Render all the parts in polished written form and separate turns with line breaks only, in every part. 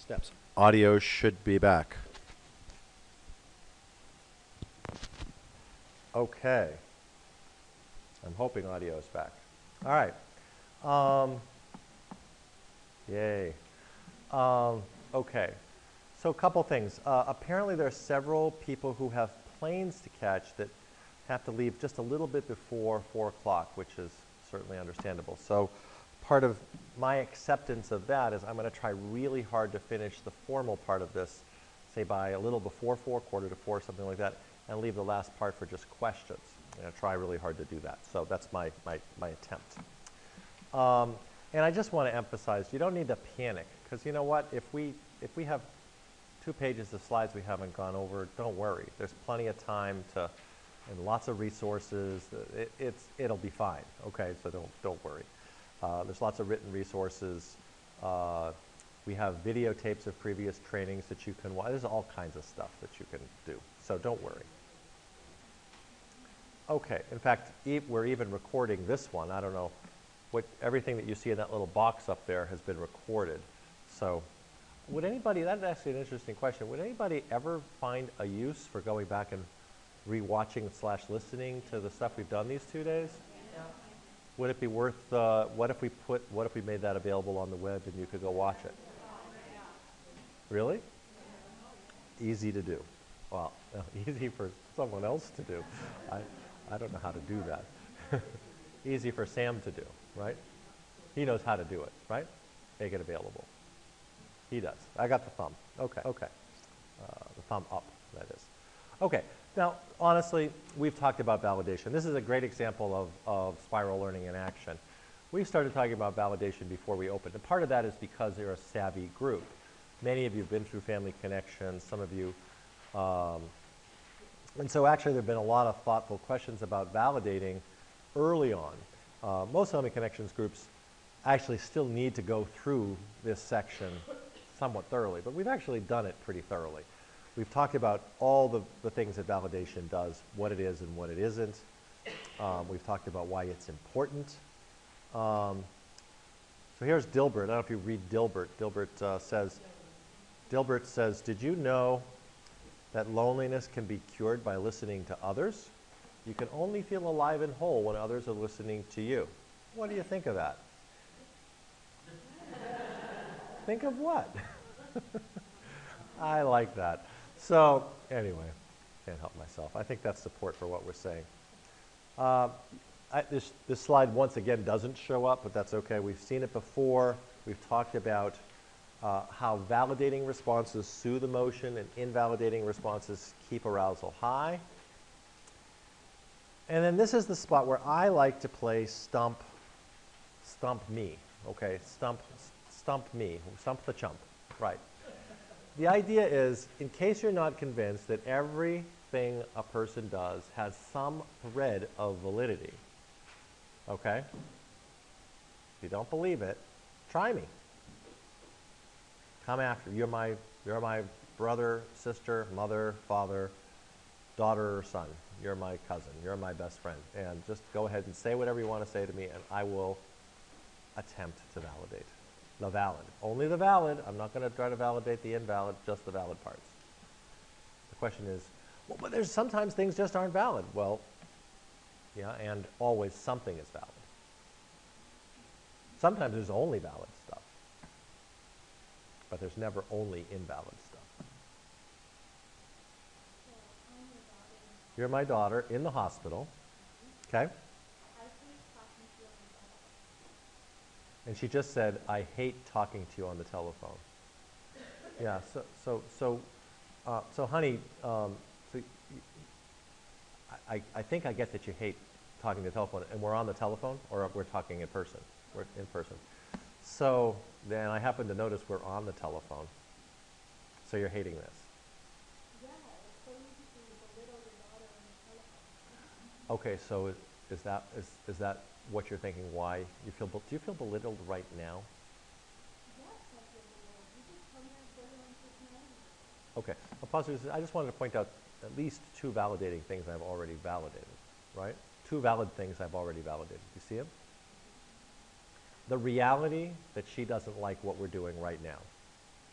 Steps. Audio should be back. Okay. I'm hoping audio is back. All right. Yay. Okay. So a couple things. Apparently there are several people who have planes to catch that have to leave just a little bit before 4 o'clock, which is certainly understandable. So part of my acceptance of that is I'm going to try really hard to finish the formal part of this, say by a little before 4, quarter to 4, something like that, and leave the last part for just questions. I'm going to try really hard to do that. So that's my attempt. And I just want to emphasize, you don't need to panic, because you know what? If we have 2 pages of slides we haven't gone over, don't worry. There's plenty of time to, and lots of resources. It'll be fine. Okay, so don't worry. There's lots of written resources. We have videotapes of previous trainings that you can watch. There's all kinds of stuff that you can do. So don't worry. Okay, in fact, we're even recording this one. I don't know. Everything that you see in that little box up there has been recorded. So would anybody, that's actually an interesting question, would anybody ever find a use for going back and rewatching / listening to the stuff we've done these 2 days? Yeah. Would it be worth, what if we made that available on the web and you could go watch it? Really? Easy to do. Well, easy for someone else to do. I don't know how to do that. Easy for Sam to do, right? He knows how to do it, right? Make it available. He does. I got the thumb. Okay. The thumb up, that is. Okay. Now, honestly, we've talked about validation. This is a great example of spiral learning in action. We started talking about validation before we opened. And part of that is because they're a savvy group. Many of you have been through Family Connections, some of you. And so actually there have been a lot of thoughtful questions about validating early on. Most Family Connections groups actually still need to go through this section somewhat thoroughly, but we've actually done it pretty thoroughly. We've talked about all the things that validation does, what it is and what it isn't. We've talked about why it's important. So here's Dilbert. I don't know if you read Dilbert. Dilbert says, did you know that loneliness can be cured by listening to others? You can only feel alive and whole when others are listening to you. What do you think of that? Think of what? I like that. So anyway, can't help myself. I think that's support for what we're saying. This slide once again doesn't show up, but that's okay. We've seen it before. We've talked about how validating responses soothe emotion and invalidating responses keep arousal high. And then this is the spot where I like to play stump me. Okay, stump me, stump the chump, right. The idea is, in case you're not convinced that everything a person does has some thread of validity, okay? If you don't believe it, try me. Come after. You're my brother, sister, mother, father, daughter, or son. You're my cousin. You're my best friend. And just go ahead and say whatever you want to say to me, and I will attempt to validate. The valid. Only the valid. I'm not going to try to validate the invalid, just the valid parts. The question is, well, but there's sometimes things just aren't valid. Well, yeah, and always something is valid. Sometimes there's only valid stuff. But there's never only invalid stuff. You're my daughter in the hospital. Okay? And she just said, I hate talking to you on the telephone. Yeah, so honey, I think I get that you hate talking to the telephone, and we're on the telephone, or we're talking in person. We're in person. So then I happen to notice we're on the telephone. So you're hating this. Yeah, it's so easy to belittle your daughter on the telephone. Okay, so is that what you're thinking? Why you feel? Do you feel belittled right now? Yes, I feel belittled. You just come here and say your own personality. Okay, I'll pause here. I just wanted to point out at least 2 validating things I've already validated, right? 2 valid things I've already validated. You see them? The reality that she doesn't like what we're doing right now.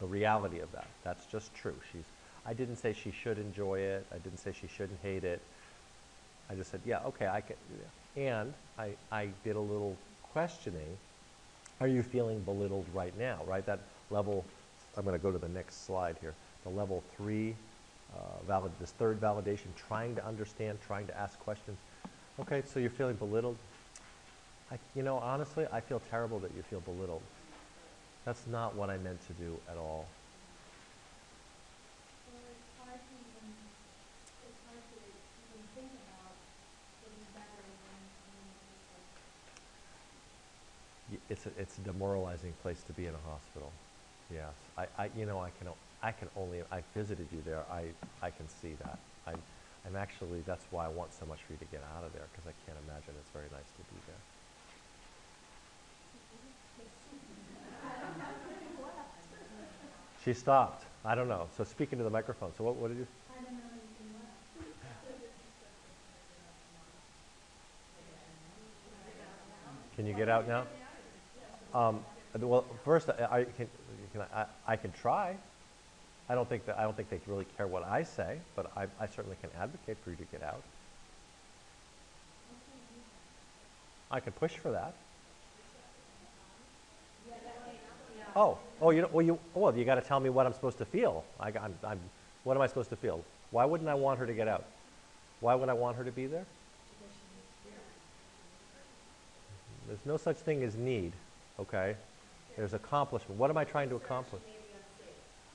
the reality of that. That's just true. I didn't say she should enjoy it. I didn't say she shouldn't hate it. I just said, yeah, okay, I can. And I did a little questioning. Are you feeling belittled right now, right? That level, I'm going to go to the next slide here. The level 3, this third validation, trying to understand, trying to ask questions. Okay, so you're feeling belittled. Honestly, I feel terrible that you feel belittled. That's not what I meant to do at all.
Well, it's hard to even think about getting better when
It's a demoralizing place to be in a hospital. Yes, I visited you there. I can see that. I'm actually, that's why I want so much for you to get out of there, because I can't imagine it's very nice to be there. She stopped. I don't know. So speaking to the microphone. So what did you?
I don't know anything left.
Can you get out now? Well, first, I can try. I don't think they really care what I say, but I certainly can advocate for you to get out. I can push for that. Oh, you got to tell me what I'm supposed to feel. What am I supposed to feel? Why wouldn't I want her to get out? Why would I want her to be there? There's no such thing as need, okay? There's accomplishment. What am I trying to accomplish?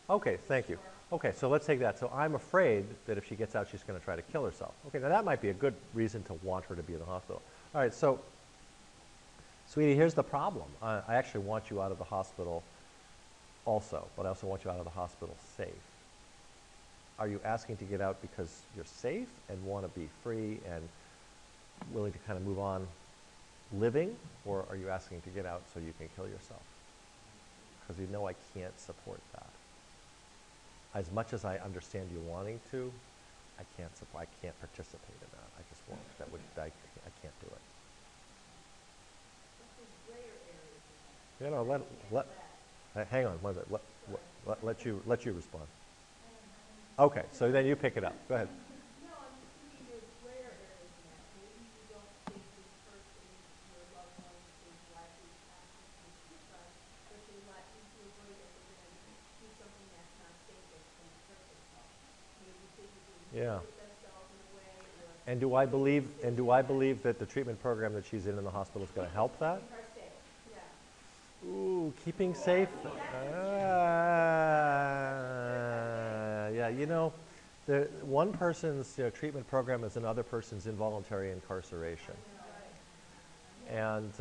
Okay, thank you. Okay, so let's take that. So I'm afraid that if she gets out, she's going to try to kill herself. Okay, now that might be a good reason to want her to be in the hospital. All right, so, sweetie, here's the problem. I actually want you out of the hospital also, but I also want you out of the hospital safe. Are you asking to get out because you're safe and want to be free and willing to kind of move on living, or are you asking to get out so you can kill yourself? Because you know I can't support that. As much as I understand you wanting to, I can't participate in that. I just won't. I can't do it. Hang on, one minute. Let you respond. Okay, so then you pick it up. Go ahead.
No, I'm just thinking there's grayer areas in that. Maybe you don't think this person, your loved one, is likely to actually commit suicide, but they might be too afraid that they're going to do something that's not safe, that's going to hurt themselves. Maybe physically hurt themselves in a way, or
And do I believe that the treatment program that she's in the hospital is going to help that?
keep her safe. Yeah.
Ooh, keeping safe? Yeah, one person's treatment program is another person's involuntary incarceration. And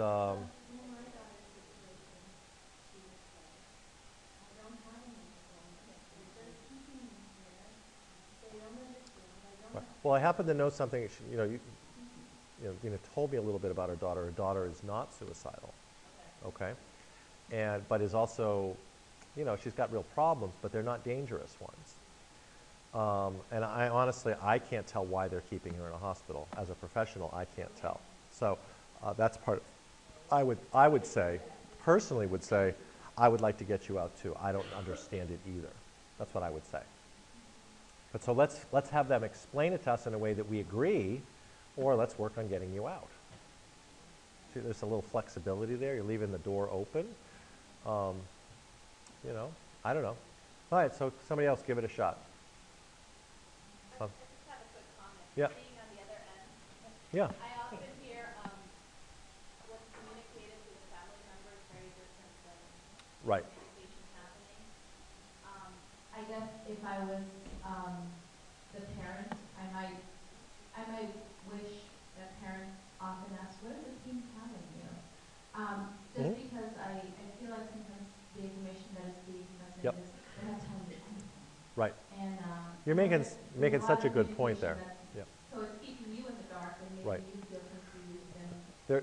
well, I happen to know something. You told me a little bit about her daughter. Her daughter is not suicidal, okay, but is also, she's got real problems, but they're not dangerous ones. And I can't tell why they're keeping her in a hospital. As a professional, I can't tell. So that's part. I would say, personally, I would like to get you out too. I don't understand it either. That's what I would say. But so let's have them explain it to us in a way that we agree, or let's work on getting you out. See, there's a little flexibility there. You're leaving the door open. I don't know. All right, so somebody else, give it a shot.
I just have a quick comment.
Yeah.
Being on the other end,
Yeah.
I often hear what's communicated to the family member is very different than
Right.
communication happening.
I guess if I was the parent, I might wish that parents often ask, what are the team telling you? Just because I feel like sometimes the information that is being presented is they're not telling you anything.
Right.
And
You're making such a good point there. Yeah.
So it's keeping you in the dark, and maybe
Right.
you feel confused and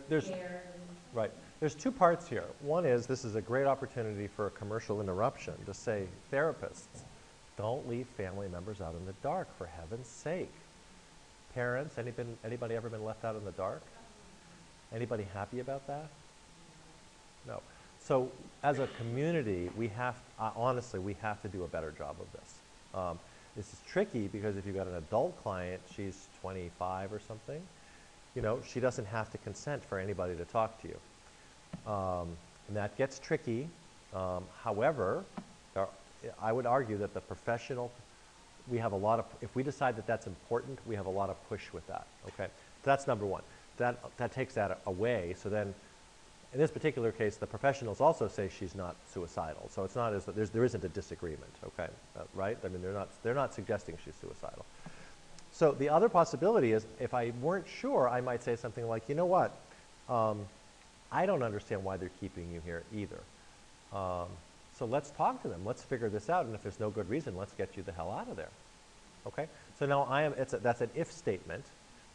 There's
scared.
right. There's two parts here. One is this is a great opportunity for a commercial interruption to say, therapists, don't leave family members out in the dark, for heaven's sake. Parents, anybody ever been left out in the dark? Anybody happy about that? No. So as a community, we have, honestly, we have to do a better job of this. This is tricky because if you've got an adult client, she's 25 or something, you know, she doesn't have to consent for anybody to talk to you. And that gets tricky. However, I would argue that the professional, we have a lot of, if we decide that that's important, we have a lot of push with that, okay? So that's number one. That takes that away, so then, in this particular case, the professionals also say she's not suicidal. So it's not as though there isn't a disagreement, okay, right? I mean, they're not suggesting she's suicidal. So the other possibility is, if I weren't sure, I might say something like, you know what, I don't understand why they're keeping you here either. So let's talk to them. Let's figure this out. And if there's no good reason, let's get you the hell out of there. Okay? So now that's an if statement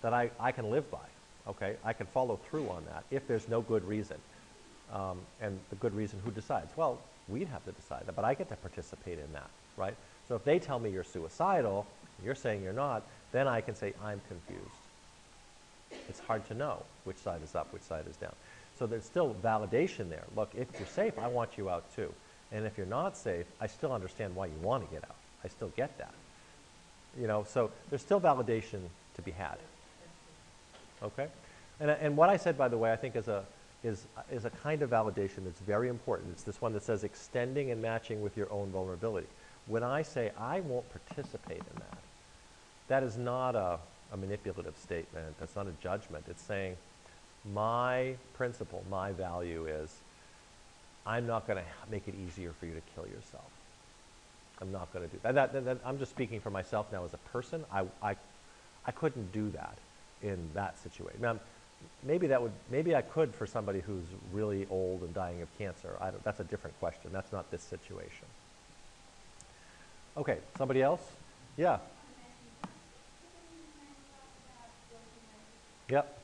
that I can live by. Okay? I can follow through on that if there's no good reason. And the good reason, who decides? Well, we'd have to decide that, but I get to participate in that, right? So if they tell me you're suicidal, you're saying you're not, then I can say I'm confused. It's hard to know which side is up, which side is down. So there's still validation there. Look, if you're safe, I want you out too. And if you're not safe, I still understand why you want to get out. I still get that. You know, so there's still validation to be had. Okay? And what I said, by the way, I think is a kind of validation that's very important. It's this one that says extending and matching with your own vulnerability. When I say I won't participate in that, that is not a manipulative statement. That's not a judgment. It's saying my principle, my value is I'm not going to make it easier for you to kill yourself. I'm not going to do that. I'm just speaking for myself now as a person. I couldn't do that in that situation. Now, maybe I could for somebody who's really old and dying of cancer. That's a different question. That's not this situation. Okay, somebody else? Yeah. Yep.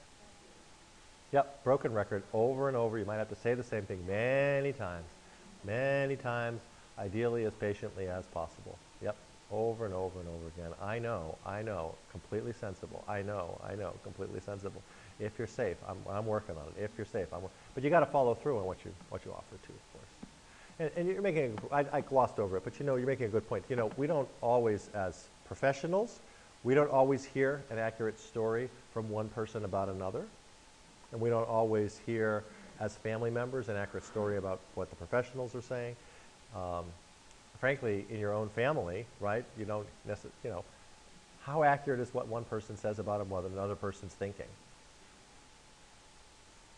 Yep, broken record over and over. You might have to say the same thing many times, ideally as patiently as possible. Yep, over and over and over again. I know, completely sensible. I know, completely sensible. If you're safe, I'm working on it. If you're safe, but you got to follow through on what you offer to, of course. And you're making, I glossed over it, but you know, you're making a good point. You know, we don't always, as professionals, we don't always hear an accurate story from one person about another. And we don't always hear, as family members, an accurate story about what the professionals are saying. Frankly, in your own family, right, you don't necessarily, you know, how accurate is what one person says about what another person's thinking?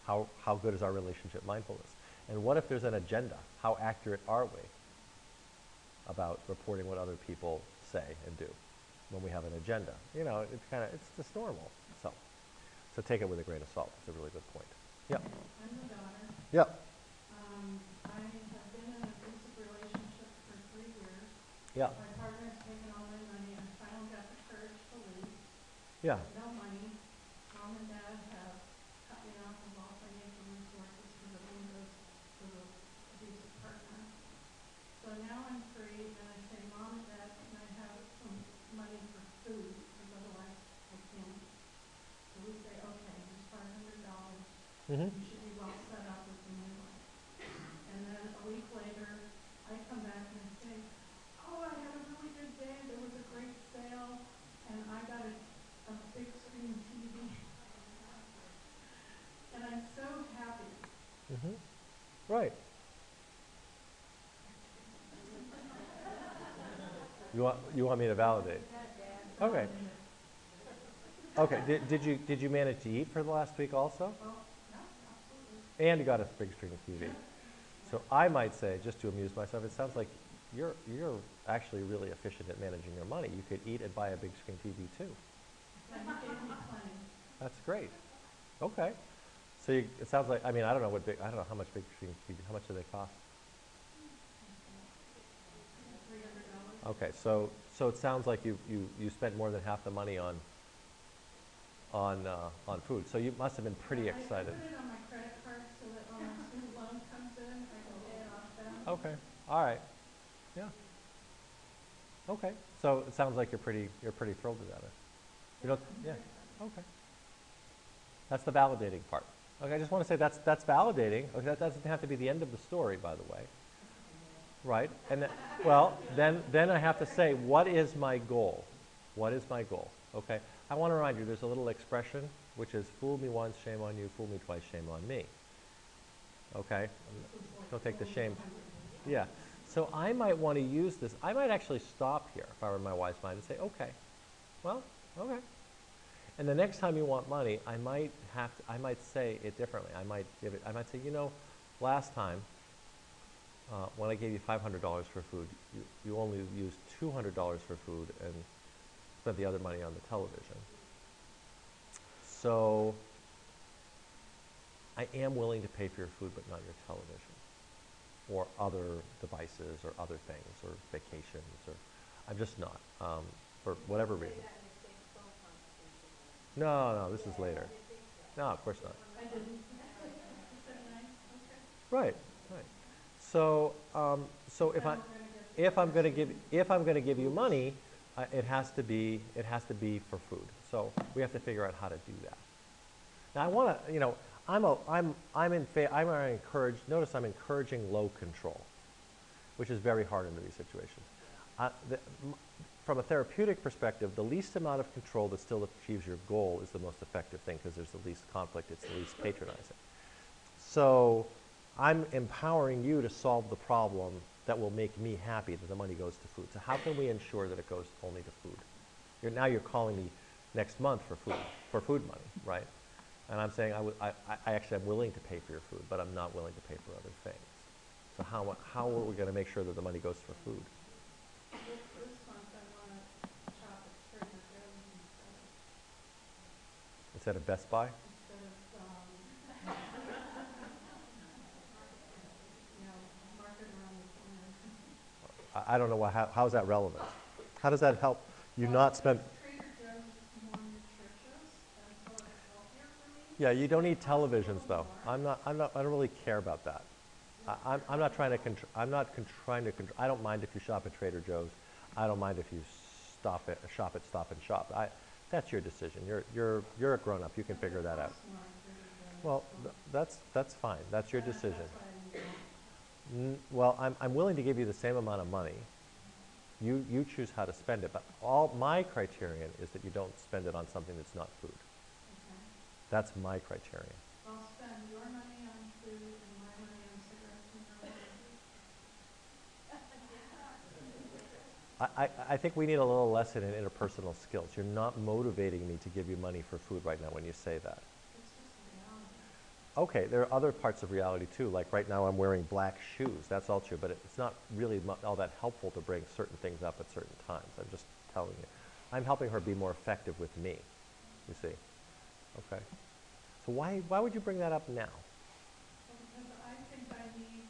How good is our relationship mindfulness? And what if there's an agenda? How accurate are we about reporting what other people say and do when we have an agenda? You know, it's just normal. So take it with a grain of salt. It's a really good point. Yep.
I'm the daughter.
Yep.
I have been in an abusive relationship for 3 years.
Yeah.
My partner's taken all my money. I finally got the courage to leave.
Yeah.
No money. Mom and Dad have cut me off of all financial resources because the money goes to the abusive partner. So now I'm free, and I say, Mom and Dad, can I have some money for food? Because otherwise I can't. So we say, okay, here's $500.
Mm-hmm.
You should be well set up with the new one. And then a week later, I come back and I say, oh, I had a really good day. There was a great sale, and I got a big screen TV. And I'm so happy.
Mm-hmm. Right. You want me to validate? Okay. Okay. Did you manage to eat for the last week also?
Well, no, absolutely.
And you got a big screen TV. So I might say, just to amuse myself, it sounds like you're actually really efficient at managing your money. You could eat and buy a big screen TV too.
And he gave me plenty.
That's great. Okay. So it sounds like, I mean, I don't know how much big screen TV, how much do they cost?
$300.
Okay, so it sounds like you spent more than half the money on food. So you must have been pretty excited.
I put it on my credit card so that when my student loan comes in, I can pay it off then.
Okay. All right. Yeah. Okay. So it sounds like you're pretty thrilled about it. You know, yeah. Okay. That's the validating part. Okay, I just want to say that's validating. Okay, that doesn't have to be the end of the story, by the way. Right? And then, well, then I have to say, what is my goal? What is my goal? Okay? I want to remind you, there's a little expression, which is fool me once, shame on you, fool me twice, shame on me. Okay? Don't take the shame. Yeah. So I might want to use this. I might actually stop here if I were in my wise mind and say, okay, well, okay. And the next time you want money, I might say it differently. I might say, you know, last time when I gave you $500 for food, you only used $200 for food and spent the other money on the television. So I am willing to pay for your food, but not your television, or other devices, or other things, or vacations, or I'm just not, for whatever reason. No, this is later. No, of course not. Right, right. So, so if I'm going to give you money, it has to be for food. So we have to figure out how to do that. Now I want to, you know, notice I'm encouraging low control, which is very hard under these situations. From a therapeutic perspective, the least amount of control that still achieves your goal is the most effective thing because there's the least conflict, it's the least patronizing. So I'm empowering you to solve the problem that will make me happy that the money goes to food. So how can we ensure that it goes only to food? Now you're calling me next month for food money, right? And I'm saying I actually am willing to pay for your food, but I'm not willing to pay for other things. So how are we going to make sure that the money goes for food?
This month I want to shop at Trader Joe's
Instead of Best Buy?
instead of, market around the corner.
I don't know how is that relevant? How does that help you not spend?
Trader Joe's is more nutritious, and so it's healthier for me.
Yeah, you don't need televisions though. I don't really care about that. I'm not trying to I don't mind if you shop at Trader Joe's. I don't mind if you shop at Stop and Shop. That's your decision. You're a grown up. You can figure that out. Well, that's fine. That's your decision. Well, I'm willing to give you the same amount of money. You choose how to spend it, but all my criterion is that you don't spend it on something that's not food.
Okay.
That's my criterion.
I'll spend your money on food and my money on cigarettes and marijuana.
I think we need a little lesson in interpersonal skills. You're not motivating me to give you money for food right now when you say that.
It's just reality.
Okay, there are other parts of reality too, like right now I'm wearing black shoes. That's all true, but it's not really all that helpful to bring certain things up at certain times. I'm just telling you. I'm helping her be more effective with me, you see. Okay. So why would you bring that up now?
Well, because I think I need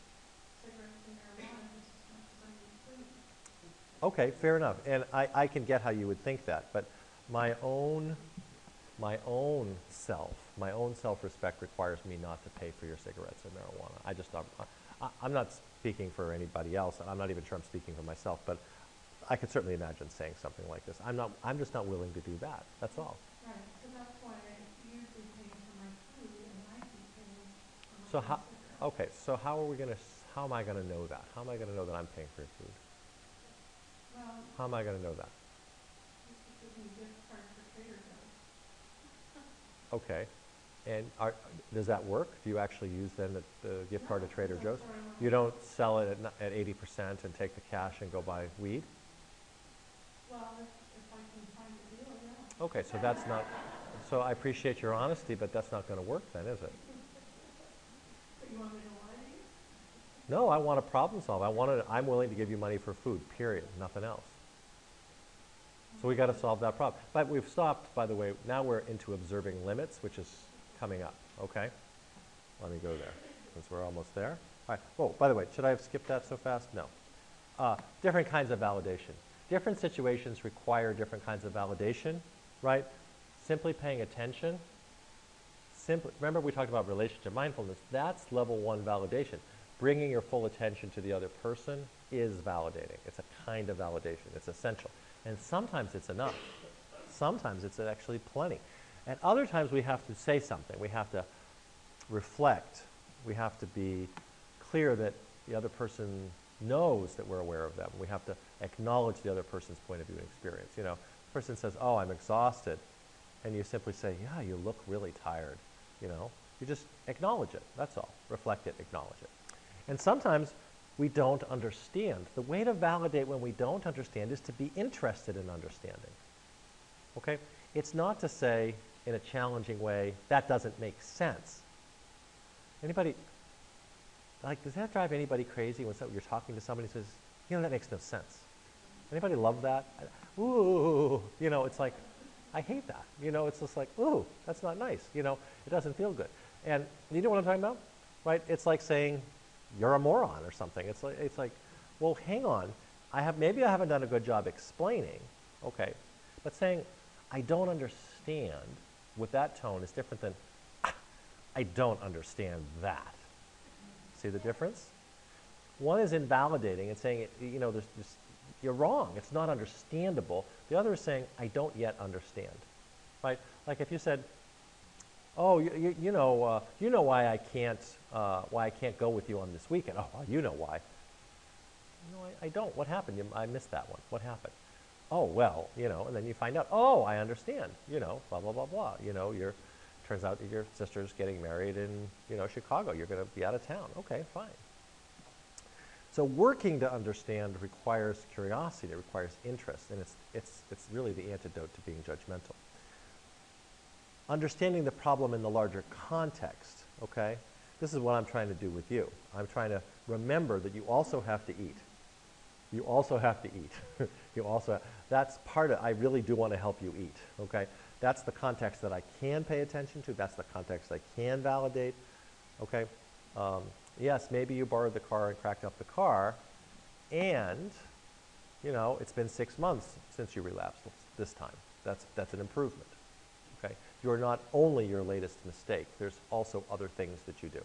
cigarettes and marijuana just as much as I need food.
Okay, fair enough. And I can get how you would think that, but my own self-respect requires me not to pay for your cigarettes and marijuana. I'm not speaking for anybody else, and I'm not even sure I'm speaking for myself, but I could certainly imagine saying something like this. I'm just not willing to do that. That's all.
Right, so that's why you'd be paying for my food and I'd be paying for
So
my
how?
cigarettes.
Okay, so how am I going to know that? How am I going to know that I'm paying for your food?
Well,
How am I going to know that?
you could give me a gift card for Trader Joe's.
Okay. And does that work? Do you actually use then the gift card at Trader Joe's? You don't sell it at 80% and take the cash and go buy weed?
Well, if I can find a deal, yeah.
Okay, so that's not, so I appreciate your honesty, but that's not going to work then, is it?
But you want me to lie to you?
No, I want to problem solve. I'm willing to give you money for food, period, nothing else. So we got to solve that problem. But we've stopped, by the way, now we're into observing limits, which is coming up, okay? Let me go there, since we're almost there. All right, oh, by the way, should I have skipped that so fast? No. Different kinds of validation. Different situations require different kinds of validation, right? Simply paying attention. Remember we talked about relationship mindfulness. That's level 1 validation. Bringing your full attention to the other person is validating. It's a kind of validation. It's essential. And sometimes it's enough. Sometimes it's actually plenty. And other times we have to say something. We have to reflect. We have to be clear that the other person knows that we're aware of them. We have to acknowledge the other person's point of view and experience. You know, the person says, oh, I'm exhausted. And you simply say, yeah, you look really tired. You know, you just acknowledge it. That's all. Reflect it, acknowledge it. And sometimes we don't understand. The way to validate when we don't understand is to be interested in understanding. Okay? It's not to say in a challenging way, that doesn't make sense. Anybody, like, does that drive anybody crazy when you're talking to somebody who says, you know, that makes no sense? Anybody love that? Ooh, you know, it's like, I hate that. You know, it's just like, ooh, that's not nice. You know, it doesn't feel good. And you know what I'm talking about? Right? It's like saying, you're a moron or something. It's like, well, hang on. Maybe I haven't done a good job explaining. Okay. But saying, I don't understand with that tone is different than, I don't understand that. See the difference? One is invalidating and saying, you know, you're wrong. It's not understandable. The other is saying, I don't yet understand. Right? Like if you said, oh, you know why I can't go with you on this weekend. Oh, well, you know why. No, I don't. What happened? I missed that one. What happened? Oh, well, you know, and then you find out, oh, I understand, you know, blah, blah, blah, blah. You know, turns out that your sister's getting married in, you know, Chicago. You're going to be out of town. Okay, fine. So working to understand requires curiosity. It requires interest, and it's really the antidote to being judgmental. Understanding the problem in the larger context, okay? This is what I'm trying to do with you. I'm trying to remember that you also have to eat. You also have to eat. That's part of, I really do want to help you eat, okay? That's the context that I can pay attention to. That's the context I can validate, okay? Yes, maybe you borrowed the car and cracked up the car, and, you know, it's been 6 months since you relapsed this time. That's an improvement, okay? You're not only your latest mistake. There's also other things that you do.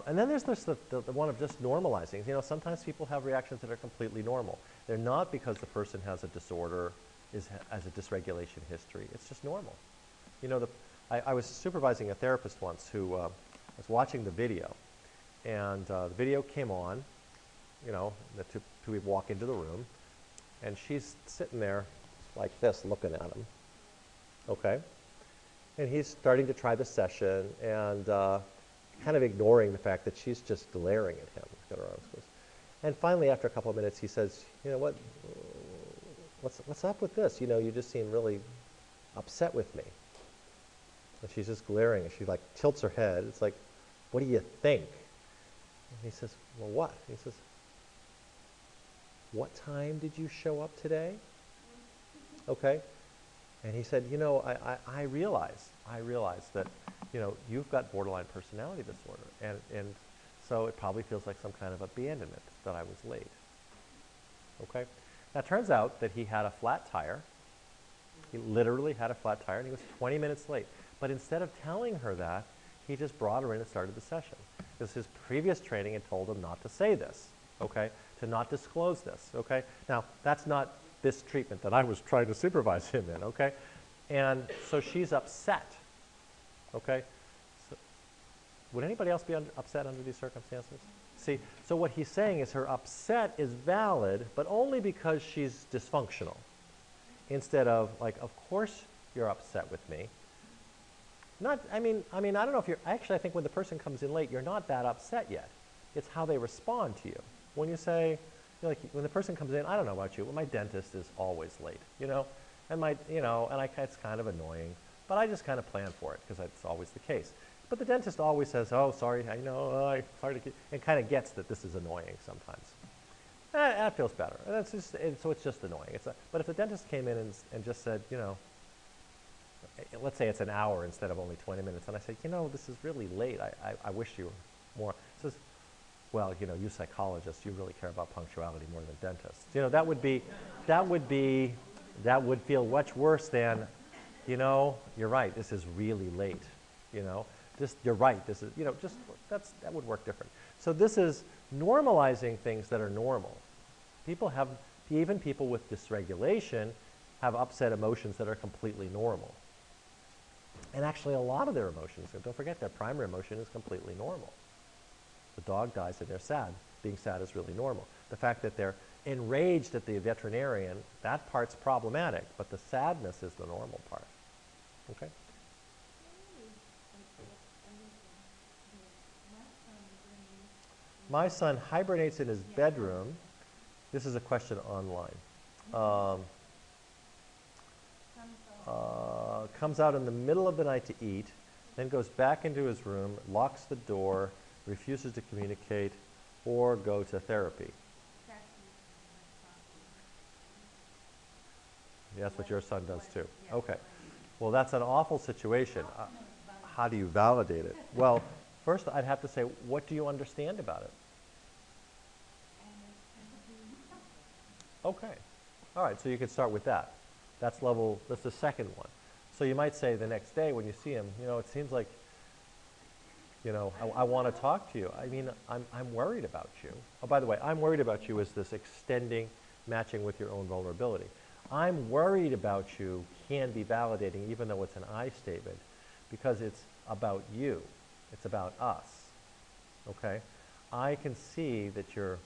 And then there's this, the one of just normalizing. You know, sometimes people have reactions that are completely normal. They're not because the person has a disorder, has a dysregulation history. It's just normal. You know, I was supervising a therapist once who was watching the video. And the video came on, you know, the two people walk into the room. And she's sitting there like this, looking at him. Okay? And he's starting to try the session and kind of ignoring the fact that she's just glaring at him. He's got her arms closed. And finally, after a couple of minutes, he says, you know, what's up with this? You know, you just seem really upset with me. And she's just glaring, and she like tilts her head. It's like, what do you think? And he says, well, what? He says, what time did you show up today? Okay. And he said, you know, I realize that, you know, you've got borderline personality disorder. And so it probably feels like some kind of abandonment that I was late. Okay? Now, it turns out that he had a flat tire. He literally had a flat tire, and he was 20 minutes late. But instead of telling her that, he just brought her in and started the session. Because his previous training had told him not to say this, okay? To not disclose this, okay? Now, that's not this treatment that I was trying to supervise him in, okay? And so she's upset, okay? So, would anybody else be upset under these circumstances? See, so what he's saying is her upset is valid, but only because she's dysfunctional. Instead of, like, of course you're upset with me. I mean, I don't know if you're, actually I think when the person comes in late, you're not that upset yet. It's how they respond to you. When you say, you know, like when the person comes in, I don't know about you, but my dentist is always late, you know, and it's kind of annoying, but I just kind of plan for it because that's always the case. But the dentist always says, oh, sorry, I know, sorry to, and kind of gets that this is annoying sometimes. That feels better. And that's just, so it's just annoying. But if the dentist came in and just said, you know, let's say it's an hour instead of only 20 minutes, and I said, you know, this is really late. I wish you were more. He says, well, you know, you psychologists, you really care about punctuality more than dentists. You know, that would feel much worse than, you know, you're right, this is really late. You know, you're right, this is, you know, just, that would work different. So this is normalizing things that are normal. Even people with dysregulation have upset emotions that are completely normal. And actually a lot of their emotions, and don't forget their primary emotion is completely normal. The dog dies and they're sad. Being sad is really normal. The fact that they're enraged at the veterinarian, that part's problematic, but the sadness is the normal part. Okay? My son hibernates in his bedroom. This is a question online. Comes out in the middle of the night to eat, then goes back into his room, locks the door, refuses to communicate or go to therapy. That's what your son does too. Okay. Well, that's an awful situation. How do you validate it? Well, first I'd have to say, what do you understand about it? Okay. All right, so you could start with that. That's the second one. So you might say the next day when you see him, it seems like, I want to talk to you. I mean, I'm worried about you. Oh, by the way, I'm worried about you is this extending, matching with your own vulnerability. I'm worried about you can be validating even though it's an I statement because it's about you. It's about us. Okay? I can see that you're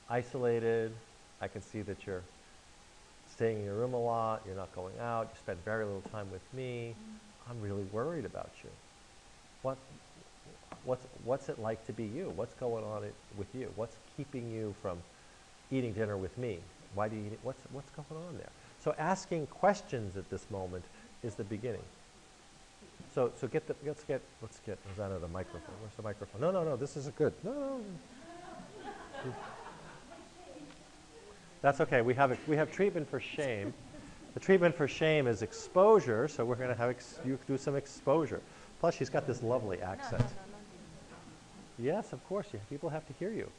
isolated. I can see that you're staying in your room a lot. You're not going out. You spend very little time with me. I'm really worried about you. What's it like to be you? What's going on with you? What's keeping you from eating dinner with me? Why do you eat? What's going on there? So asking questions at this moment is the beginning. So let's get Rosanna the microphone. Where's the microphone? No, this isn't good. No. That's okay. We have treatment for shame. The treatment for shame is exposure, so we're going to have you do some exposure. Plus, she's got this lovely accent. Yes, of course. People have to hear you.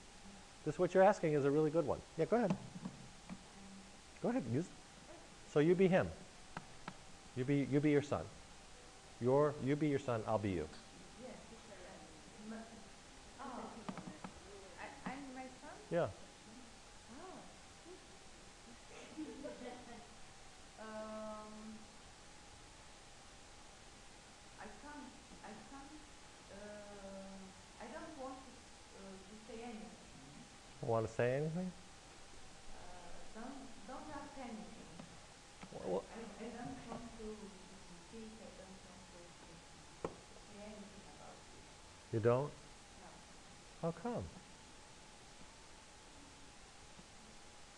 What you're asking is a really good one. Yeah, go ahead. Go ahead. So you be him. You be your son. You be your son. I'll be you.
I'm my son?
Yeah.
I don't want to say anything.
Want to say anything?
Don't ask anything.
Well,
I don't want to speak. I don't want to say anything about it.
you don't?
No.
How come?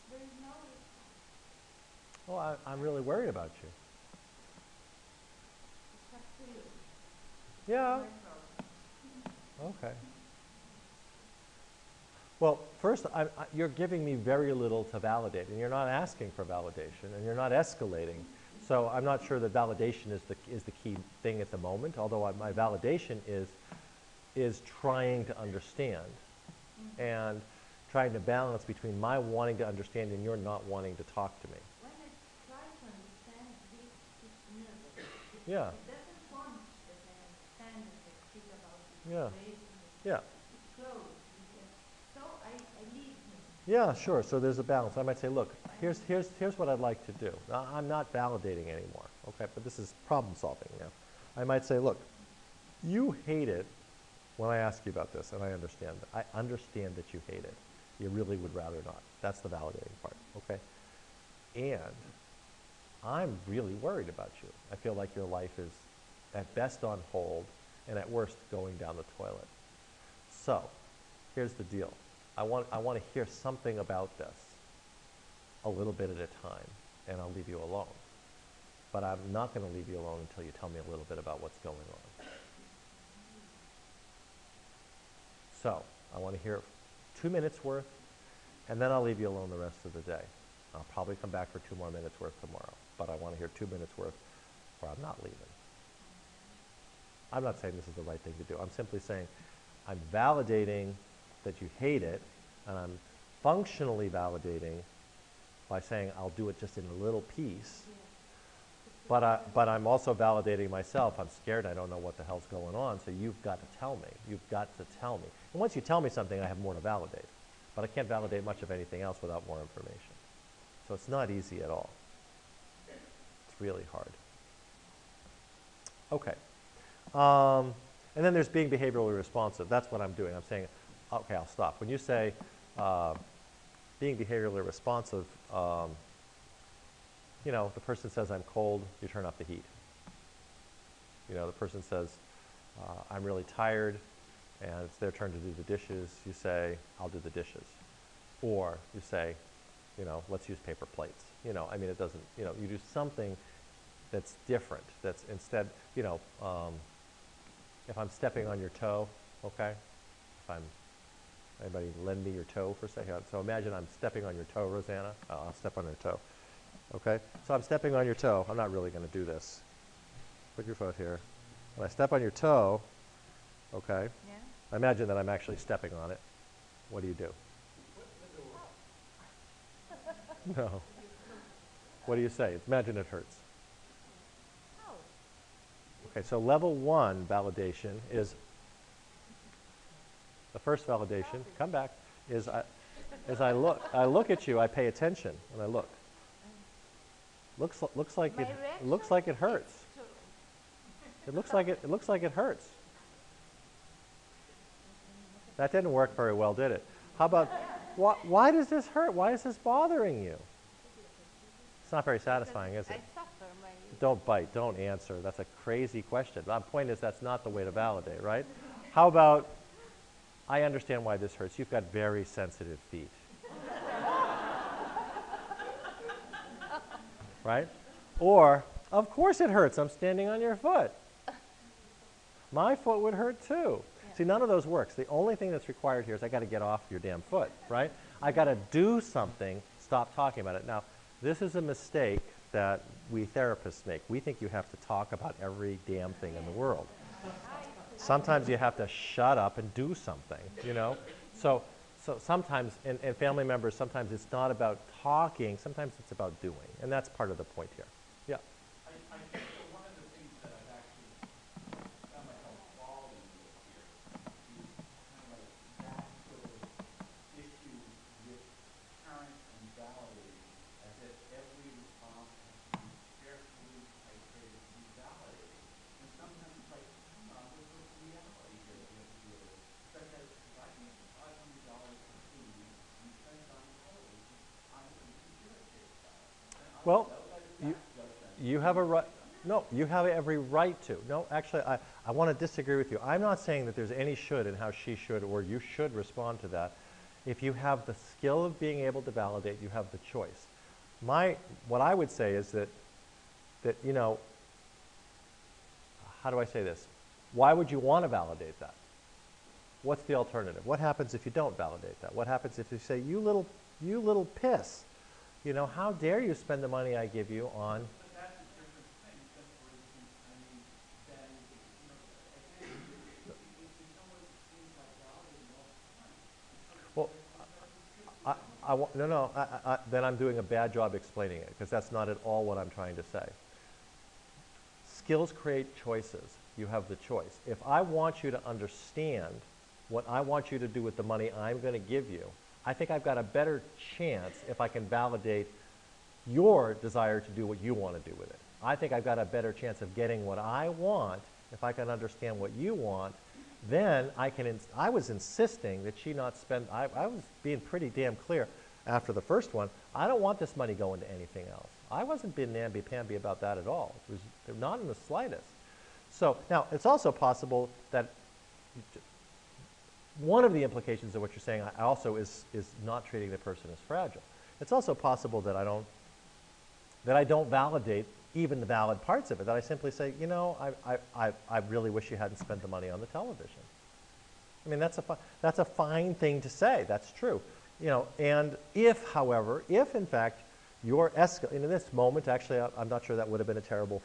There is no response.
Well, I'm really worried about you.
It's up to you.
Yeah.
My problem.
Okay. Well, first, you're giving me very little to validate, and you're not asking for validation, and you're not escalating. So I'm not sure that validation is the key thing at the moment, although my validation is trying to understand and trying to balance between my wanting to understand and your not wanting to talk to me.
When I try to understand this, it's nervous.
Yeah.
It doesn't want that I understand and I speak about it.
Yeah. Yeah.
It's closed. So I leave him.
Yeah, sure. So there's a balance. I might say, look, here's what I'd like to do. Now, I'm not validating anymore, okay? But this is problem solving now. I might say, look, you hate it when I ask you about this, and I understand that. I understand that you hate it. You really would rather not. That's the validating part, okay? And I'm really worried about you. I feel like your life is at best on hold and at worst going down the toilet. So here's the deal. I want to hear something about this a little bit at a time, and I'll leave you alone. But I'm not going to leave you alone until you tell me a little bit about what's going on. So I want to hear 2 minutes worth, and then I'll leave you alone the rest of the day. I'll probably come back for 2 more minutes worth tomorrow, but I want to hear 2 minutes worth, or I'm not leaving. I'm not saying this is the right thing to do. I'm simply saying I'm validating that you hate it, and I'm functionally validating by saying I'll do it just in a little piece. But I'm also validating myself. I'm scared. I don't know what the hell's going on. So you've got to tell me. You've got to tell me. And once you tell me something, I have more to validate. But I can't validate much of anything else without more information. So it's not easy at all. It's really hard. Okay. And then there's being behaviorally responsive. That's what I'm doing. I'm saying, okay, I'll stop. When you say being behaviorally responsive, you know, the person says, I'm cold, you turn up the heat. You know, the person says, I'm really tired, and it's their turn to do the dishes. You say, I'll do the dishes. Or you say, you know, let's use paper plates. You know, I mean, it doesn't, you know, you do something that's different. That's instead, you know, if I'm stepping on your toe, okay? If I'm, anybody lend me your toe for a second? So imagine I'm stepping on your toe, Rosanna. I'll step on your toe, okay? So I'm stepping on your toe. I'm not really going to do this. Put your foot here. When I step on your toe, okay?
Yeah.
I imagine that I'm actually stepping on it. What do you do? No. What do you say? Imagine it hurts. Okay, so level 1 validation is, the first validation, come back, is I look at you, I pay attention, and I look. Looks like it hurts. It looks like it hurts. That didn't work very well, did it? How about, why does this hurt? Why is this bothering you? It's not very satisfying, is it?
I suffer my...
Don't bite, don't answer. That's a crazy question. My point is that's not the way to validate, right? How about, I understand why this hurts. You've got very sensitive feet. Right? Or, of course it hurts. I'm standing on your foot. My foot would hurt too.
Yeah.
See, none of those works. The only thing that's required here is I got to get off your damn foot, right? I got to do something, stop talking about it. Now, this is a mistake that we therapists make. We think you have to talk about every damn thing in the world. Sometimes you have to shut up and do something, you know? So sometimes, and family members, sometimes it's not about talking, sometimes it's about doing. And that's part of the point here. Yeah.
I think that one of the things that I've actually found myself falling with here is kind of like that sort of issue with parents and validating, as if every response has to be carefully titrated to be validated. And sometimes it's like, there's a reality here that we have to deal with. Such as, if I give $500 for food and spend it on clothes, I'm going to be irritated by it. And
Well,
that's
you have a right. No, you have every right to. No, actually, I want to disagree with you. I'm not saying that there's any should in how she should or you should respond to that. If you have the skill of being able to validate, you have the choice. What I would say is that you know, how do I say this? Why would you want to validate that? What's the alternative? What happens if you don't validate that? What happens if you say, you little piss? You know, how dare you spend the money I give you on?
But that's a different thing. But for instance, I mean, then, you know, again, if someone seems like validating all the time,
Well, then I'm doing a bad job explaining it, because that's not at all what I'm trying to say. Skills create choices. You have the choice. If I want you to understand what I want you to do with the money I'm going to give you, I think I've got a better chance if I can validate your desire to do what you want to do with it. I think I've got a better chance of getting what I want if I can understand what you want. Then I was insisting that she not spend, I was being pretty damn clear after the first one, I don't want this money going to anything else. I wasn't being namby-pamby about that at all. It was not in the slightest. So now, it's also possible that one of the implications of what you're saying also is not treating the person as fragile. It's also possible that I don't validate even the valid parts of it, that I simply say, you know, I really wish you hadn't spent the money on the television. I mean, that's a fine thing to say. That's true. You know, and if, however, if in fact you're in this moment, actually, I'm not sure that would have been a terrible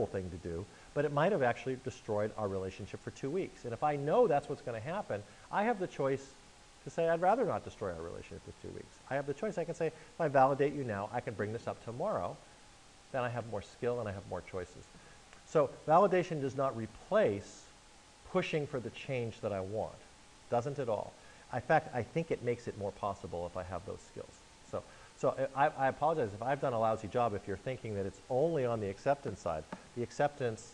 thing to do, but it might have actually destroyed our relationship for 2 weeks. And if I know that's what's going to happen, I have the choice to say I'd rather not destroy our relationship for 2 weeks. I have the choice. I can say, if I validate you now, I can bring this up tomorrow. Then I have more skill and I have more choices. So validation does not replace pushing for the change that I want. Doesn't at all. In fact, I think it makes it more possible if I have those skills. So I apologize if I've done a lousy job if you're thinking that it's only on the acceptance side. The acceptance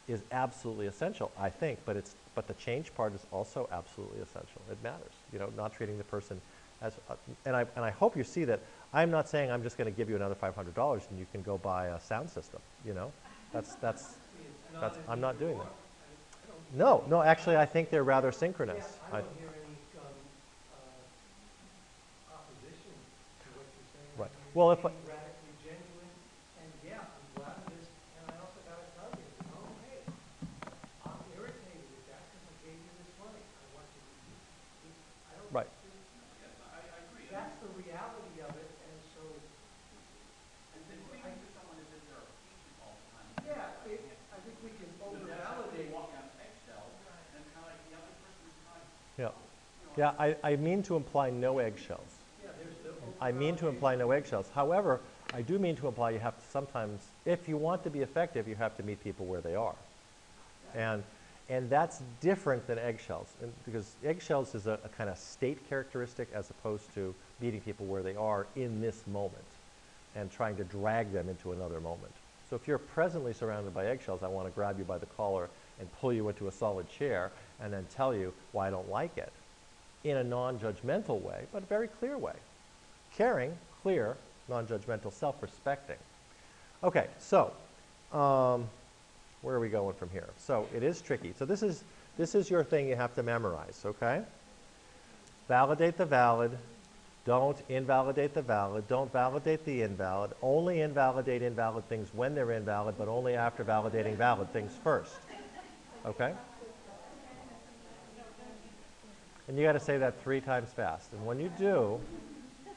is absolutely essential, I think, but the change part is also absolutely essential. It matters, you know, not treating the person as, and I hope you see that I'm not saying I'm just going to give you another $500 and you can go buy a sound system, you know. I'm not doing that. No, no, actually I think they're rather synchronous.
I don't hear any opposition to what you're saying.
Right.
You're
Well, if
being radically genuine, and yeah, I'm glad of this, and I also got to tell you, oh, hey, I'm irritated with that because I gave you this money. I want you to I don't,
Right.
Yes, I agree.
That's the reality of it, and so,
And then speaking to someone as if they're a patient all the time.
yeah, I think we can
But that's like
over-validate.
walking on eggshells, and kind of like the other person is kind of,
Yeah, yeah, I mean to imply no eggshells.
Yeah, there's the
I mean to imply no eggshells. However, I do mean to imply you have to sometimes, if you want to be effective, you have to meet people where they are. And that's different than eggshells, because eggshells is a kind of state characteristic as opposed to meeting people where they are in this moment and trying to drag them into another moment. So if you're presently surrounded by eggshells, I want to grab you by the collar and pull you into a solid chair and then tell you why I don't like it in a non-judgmental way, but a very clear way. Caring, clear, non-judgmental, self-respecting. Okay, so where are we going from here? So it is tricky. So this is your thing you have to memorize, okay? Validate the valid. Don't invalidate the valid. Don't validate the invalid. Only invalidate invalid things when they're invalid, but only after validating valid things first. Okay? And you got to say that 3 times fast. And when you do,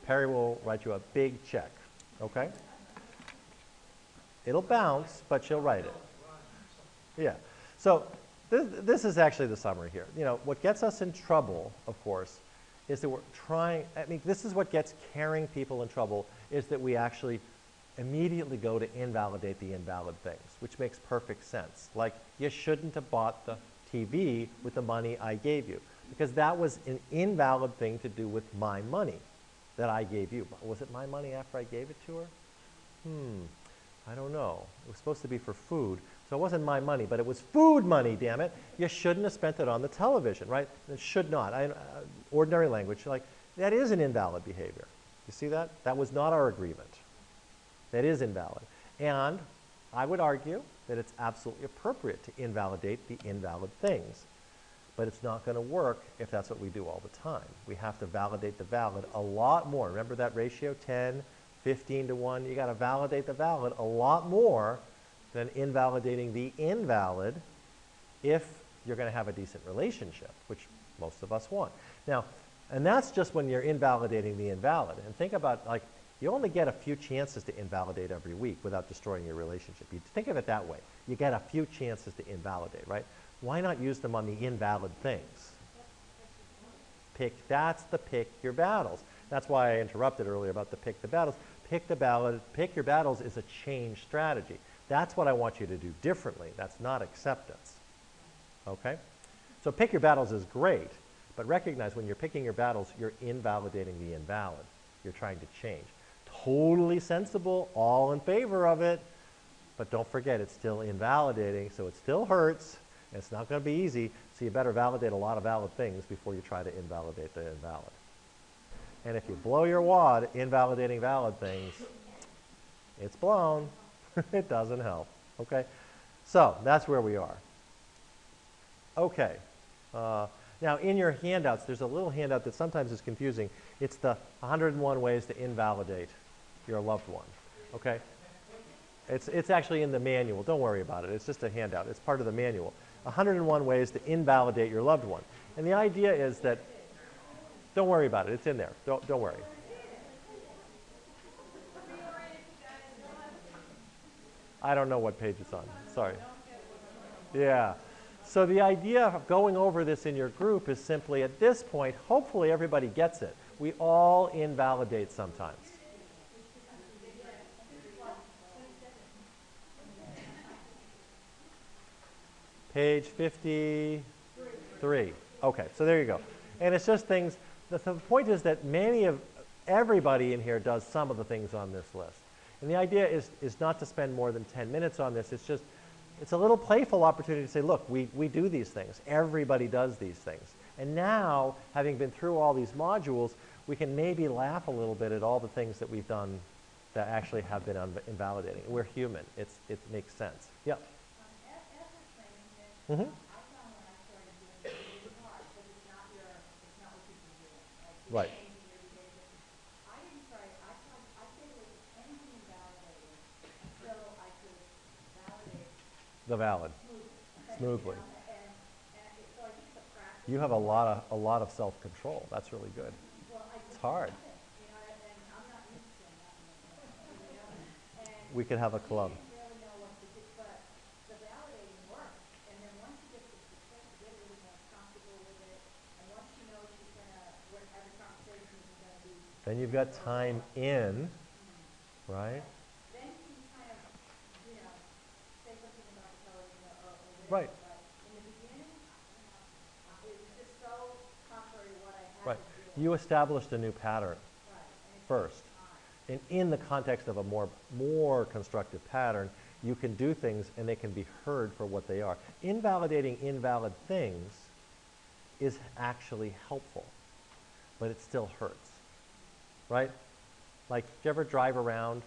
Perry will write you a big check. Okay? It'll bounce, but she'll write it. Yeah. So this is actually the summary here. You know, what gets us in trouble, of course, is that we're trying, I mean, this is what gets caring people in trouble, is that we actually immediately go to invalidate the invalid things, which makes perfect sense. Like, you shouldn't have bought the TV with the money I gave you, because that was an invalid thing to do with my money that I gave you. Was it my money after I gave it to her? I don't know. It was supposed to be for food. So it wasn't my money, but it was food money, damn it. You shouldn't have spent it on the television, right? It should not. Ordinary language, like, that is an invalid behavior. You see that? That was not our agreement. That is invalid. And I would argue that it's absolutely appropriate to invalidate the invalid things. But it's not going to work if that's what we do all the time. We have to validate the valid a lot more. Remember that ratio, 10, 15 to 1? You got to validate the valid a lot more than invalidating the invalid if you're going to have a decent relationship, which most of us want. Now, and that's just when you're invalidating the invalid. And think about, like, you only get a few chances to invalidate every week without destroying your relationship. You think of it that way. You get a few chances to invalidate, right? Why not use them on the invalid things? That's the pick your battles. That's why I interrupted earlier about the pick the battles. Pick your battles is a change strategy. That's what I want you to do differently. That's not acceptance. Okay? So pick your battles is great, but recognize when you're picking your battles, you're invalidating the invalid. You're trying to change. Totally sensible, all in favor of it, but don't forget it's still invalidating, so it still hurts, and it's not going to be easy, so you better validate a lot of valid things before you try to invalidate the invalid. And if you blow your wad invalidating valid things, it's blown. It doesn't help. Okay? So that's where we are. Okay. Now in your handouts, there's a little handout that sometimes is confusing. It's the 101 ways to invalidate your loved one. Okay? It's actually in the manual. Don't worry about it. It's just a handout. It's part of the manual. 101 ways to invalidate your loved one. And the idea is that, don't worry about it. It's in there. Don't worry. I don't know what page it's on. Sorry. Yeah. So the idea of going over this in your group is simply, at this point, hopefully everybody gets it. We all invalidate sometimes. Page 53. Okay, so there you go. And it's just things, the point is that everybody in here does some of the things on this list. And the idea is not to spend more than 10 minutes on this. It's just It's a little playful opportunity to say, look, we do these things. Everybody does these things. And now, having been through all these modules, we can maybe laugh a little bit at all the things that we've done that actually have been invalidating. We're human. It makes sense. Yeah.
As a training this,
Mm-hmm.
I found when I started doing it, it was hard, because it's not what you've been doing. Like,
Right.
you're changing your behavior. I didn't try, I stayed away from anything invalidating until I could validate
The valid.
smoothly.
Smoothly.
You know, so I think it's a practice.
You have a lot of self-control. That's really good.
Well,
It's hard.
you know, and I'm not used to nothing, you know, and
We could have a club.
I didn't really know what to do, but the validating works. And then once you get the success, you get really more comfortable with it. And once you know she's gonna, what every conversation is gonna be,
Then you've got time in, right?
then you can kind of, you know, say something about the television or whatever.
Right.
But in the beginning, you know, it was just so contrary to what I had
Right.
to do.
You established a new pattern
Right. And it
first.
takes time.
And in the context of a more constructive pattern, you can do things and they can be heard for what they are. Invalidating invalid things is actually helpful, but it still hurts, right? Like, do you ever drive around?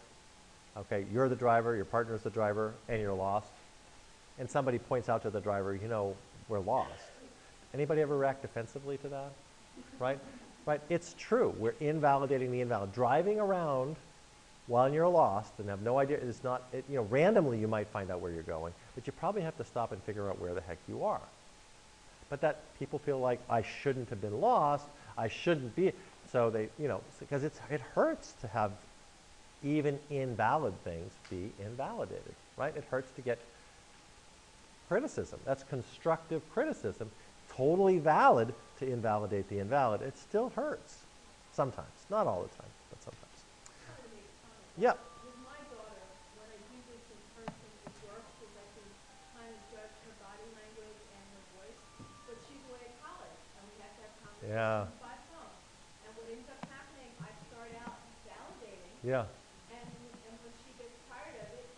Okay, you're the driver, your partner's the driver, and you're lost. And somebody points out to the driver, you know, we're lost. Anybody ever react defensively to that? Right? Right, it's true. We're invalidating the invalid. Driving around while you're lost and have no idea, it's not, you know, randomly you might find out where you're going, but you probably have to stop and figure out where the heck you are. But that people feel like, I shouldn't have been lost, I shouldn't be, so they, you know, because it hurts to have even invalid things be invalidated, right? It hurts to get criticism. That's constructive criticism. Totally valid to invalidate the invalid. It still hurts. Sometimes. Not all the time, but sometimes.
I'm gonna make a comment.
Yeah.
With my daughter, when I do this in person, it works because I can kind of judge her body language and her voice. But she's away at college, and we have to have
Yeah.
conversations by phone. And what ends up happening, I start out validating,
Yeah.
and when she gets tired of it,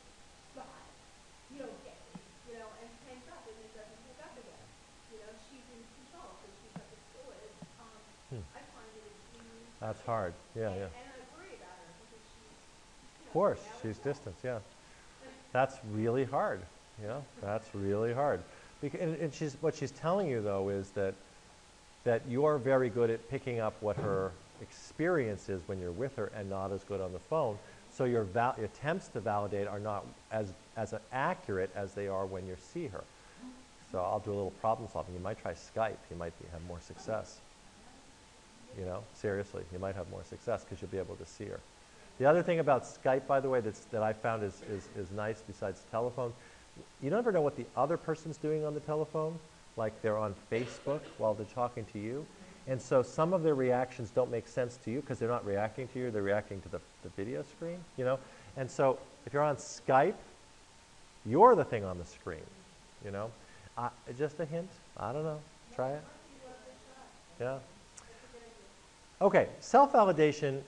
God, you don't get me, you know, and hangs up, and it doesn't pick up again. You know, she's in control because she's up at school. I find it extremely.
That's hard. Yeah, yeah.
And I worry about her because she's,
Of course, she's distant, yeah. That's really hard, you know, that's really hard. And what she's telling you, though, is that you're very good at picking up what her experience is when you're with her and not as good on the phone. So your attempts to validate are not as accurate as they are when you see her. So I'll do a little problem solving. You might try Skype. You might have more success. You know, seriously, you might have more success because you'll be able to see her. The other thing about Skype, by the way, that I found is nice besides telephone, you never know what the other person's doing on the telephone. Like they're on Facebook while they're talking to you. And so some of their reactions don't make sense to you because they're not reacting to you, they're reacting to the video screen, you know. And so if you're on Skype, you're the thing on the screen, you know. Just a hint, I don't know, try it. Yeah. Okay, self-validation,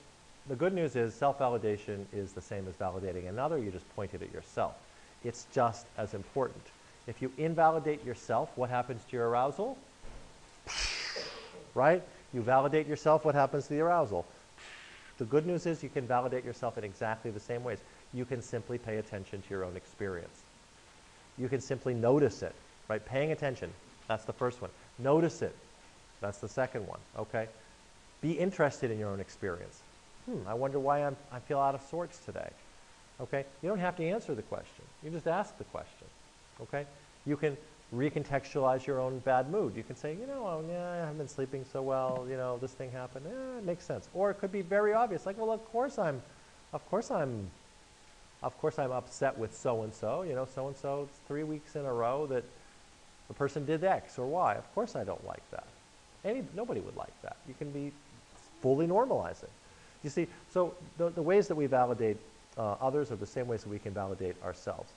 the good news is self-validation is the same as validating another, you just pointed at yourself. It's just as important. If you invalidate yourself, what happens to your arousal? Right? You validate yourself, what happens to the arousal? The good news is you can validate yourself in exactly the same ways. You can simply pay attention to your own experience. You can simply notice it, right? Paying attention, that's the first one. Notice it, that's the second one, okay? Be interested in your own experience. I wonder why I feel out of sorts today. Okay? You don't have to answer the question. You just ask the question. Okay? You can recontextualize your own bad mood. You can say, you know, oh, yeah, I haven't been sleeping so well. You know, this thing happened. It makes sense. Or it could be very obvious, like, well, of course I'm upset with so and so. You know, so and so. It's 3 weeks in a row that the person did X or Y. Of course I don't like that. Nobody would like that. You can be fully normalize it. You see, so the ways that we validate others are the same ways that we can validate ourselves.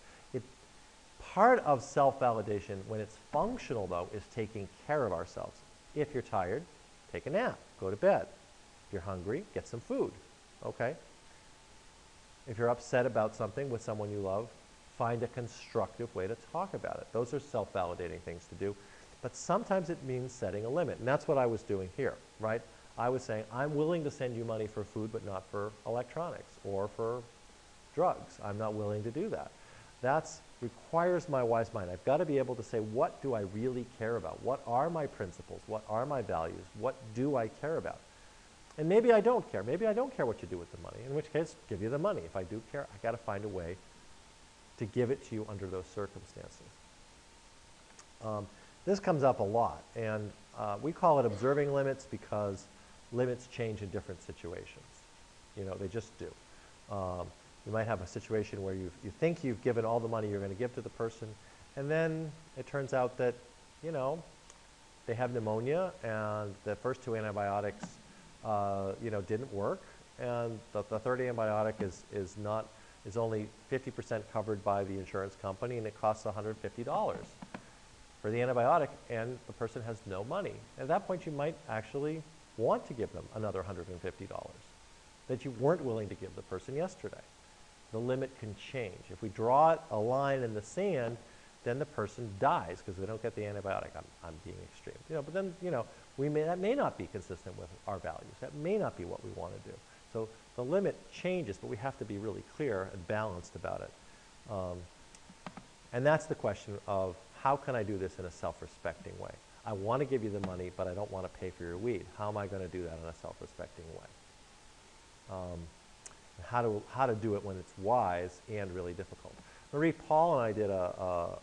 Part of self-validation, when it's functional, though, is taking care of ourselves. If you're tired, take a nap, go to bed. If you're hungry, get some food, okay? If you're upset about something with someone you love, find a constructive way to talk about it. Those are self-validating things to do. But sometimes it means setting a limit. And that's what I was doing here, right? I was saying, I'm willing to send you money for food, but not for electronics or for drugs. I'm not willing to do that. That requires my wise mind. I've got to be able to say, what do I really care about? What are my principles? What are my values? What do I care about? And maybe I don't care. Maybe I don't care what you do with the money, in which case, give you the money. If I do care, I got to find a way to give it to you under those circumstances. This comes up a lot, and we call it observing limits because limits change in different situations. You know, they just do. You might have a situation where you think you've given all the money you're going to give to the person, and then it turns out that, you know, they have pneumonia, and the first 2 antibiotics, you know, didn't work, and the third antibiotic is only 50% covered by the insurance company, and it costs $150 for the antibiotic, and the person has no money. At that point, you might actually want to give them another $150 that you weren't willing to give the person yesterday. The limit can change. If we draw a line in the sand, then the person dies because they don't get the antibiotic. I'm being extreme. You know, but then, you know, that may not be consistent with our values. That may not be what we want to do. So the limit changes, but we have to be really clear and balanced about it. And that's the question of, how can I do this in a self-respecting way? I want to give you the money, but I don't want to pay for your weed. How am I going to do that in a self-respecting way? How to do it when it's wise and really difficult. Marie Paul and I did a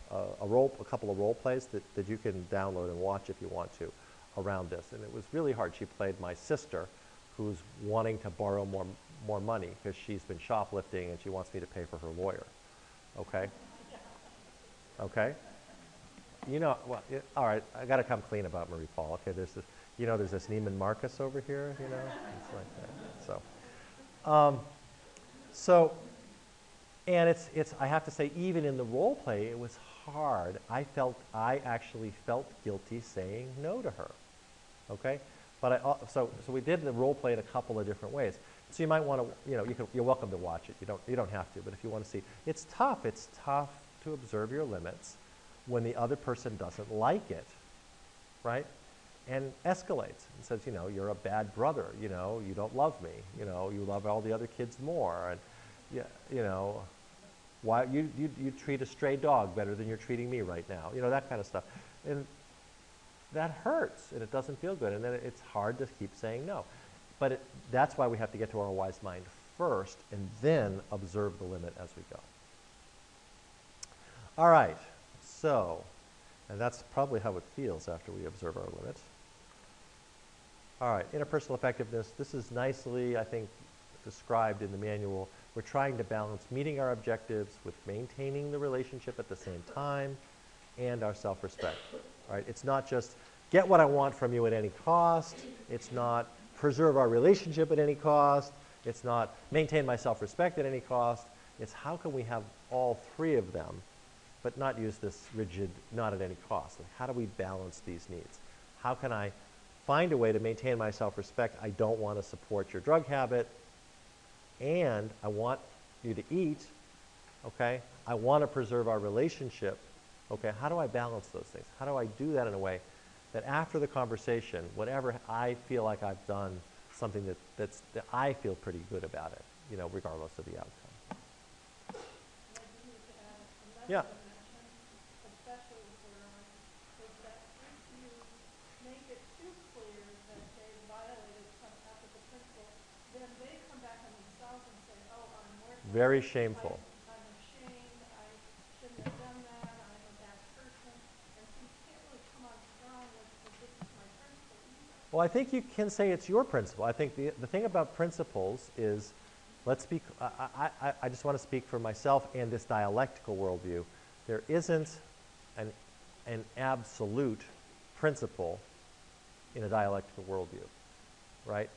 couple of role plays that you can download and watch if you want to around this. And it was really hard. She played my sister, who's wanting to borrow more money because she's been shoplifting and she wants me to pay for her lawyer. Okay? Okay? You know, well, all right, I got to come clean about Marie Paul. Okay, there's this, you know, there's this Neiman Marcus over here, you know? It's like that. So, and it's, I have to say, even in the role play, it was hard. I actually felt guilty saying no to her, okay? But so we did the role play in a couple of different ways. So you might want to, you know, you're welcome to watch it. You don't have to, but if you want to see, it's tough to observe your limits when the other person doesn't like it, right? And escalates and says, you know, you're a bad brother, you know, you don't love me, you know, you love all the other kids more, and you know, why you treat a stray dog better than you're treating me right now, you know, that kind of stuff. And that hurts, and it doesn't feel good, and then it's hard to keep saying no. But that's why we have to get to our wise mind first, and then observe the limit as we go. All right, so, and that's probably how it feels after we observe our limit. All right, interpersonal effectiveness. This is nicely, I think, described in the manual. We're trying to balance meeting our objectives with maintaining the relationship at the same time and our self-respect. Right? It's not just get what I want from you at any cost. It's not preserve our relationship at any cost. It's not maintain my self-respect at any cost. It's how can we have all three of them, but not use this rigid, not at any cost. Like, how do we balance these needs? How can I find a way to maintain my self-respect? I don't want to support your drug habit, and I want you to eat, okay? I want to preserve our relationship, okay? How do I balance those things? How do I do that in a way that after the conversation, whatever I feel like I've done, something that I feel pretty good about it, you know, regardless of the outcome. Yeah.
Especially for is that if you make it too clear that they violated some ethical principle, then they come back on themselves and say, oh, I'm working.
Very shameful.
I'm ashamed. I shouldn't have done that. I'm a bad person. And so you can't really come on strong with this is my principle either.
Well, I think you can say it's your principle. I think the thing about principles is, let's speak, I just want to speak for myself and this dialectical worldview. There isn't an absolute principle in a dialectical worldview, right?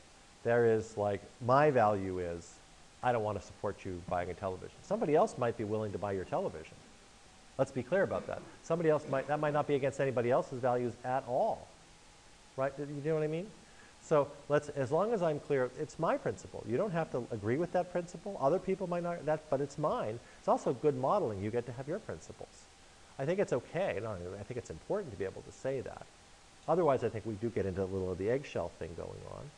There is like, my value is, I don't want to support you buying a television. Somebody else might be willing to buy your television. Let's be clear about that. Somebody else that might not be against anybody else's values at all, right? You know what I mean? So as long as I'm clear, it's my principle. You don't have to agree with that principle. Other people might not, but it's mine. It's also good modeling. You get to have your principles. I think it's okay. No, I think it's important to be able to say that. Otherwise, I think we do get into a little of the eggshell thing going on.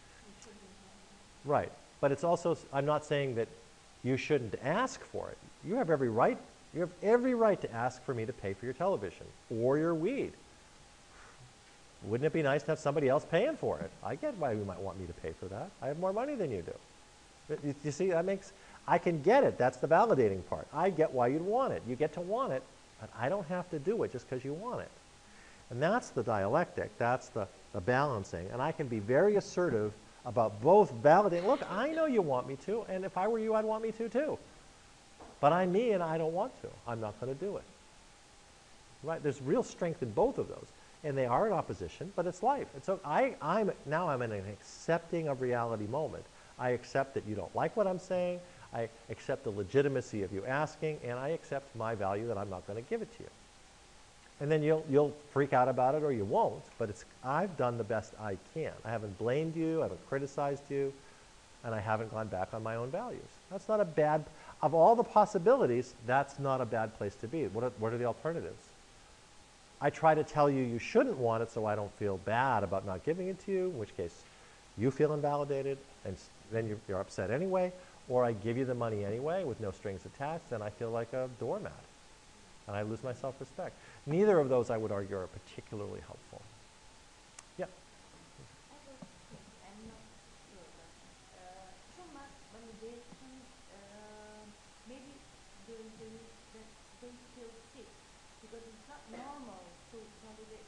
Right. But it's also, I'm not saying that you shouldn't ask for it. You have every right to ask for me to pay for your television or your weed. Wouldn't it be nice to have somebody else paying for it? I get why you might want me to pay for that. I have more money than you do. You see, I can get it. That's the validating part. I get why you'd want it. You get to want it, but I don't have to do it just because you want it. And that's the dialectic. That's the balancing. And I can be very assertive about both validating. Look, I know you want me to, and if I were you, I'd want me to too. But I'm me, and I don't want to. I'm not going to do it. Right? There's real strength in both of those. And they are in opposition, but it's life. And so now I'm in an accepting of reality moment. I accept that you don't like what I'm saying. I accept the legitimacy of you asking, and I accept my value that I'm not going to give it to you. And then you'll freak out about it or you won't, but I've done the best I can. I haven't blamed you, I haven't criticized you, and I haven't gone back on my own values. That's not a bad, of all the possibilities, that's not a bad place to be. What are the alternatives? I try to tell you you shouldn't want it so I don't feel bad about not giving it to you, in which case you feel invalidated and then you're upset anyway, or I give you the money anyway with no strings attached and I feel like a doormat and I lose my self-respect. Neither of those, I would argue, are particularly helpful. Yeah?
I'm not sure, but too much validation, maybe during the week that they feel sick, because it's not normal to validate.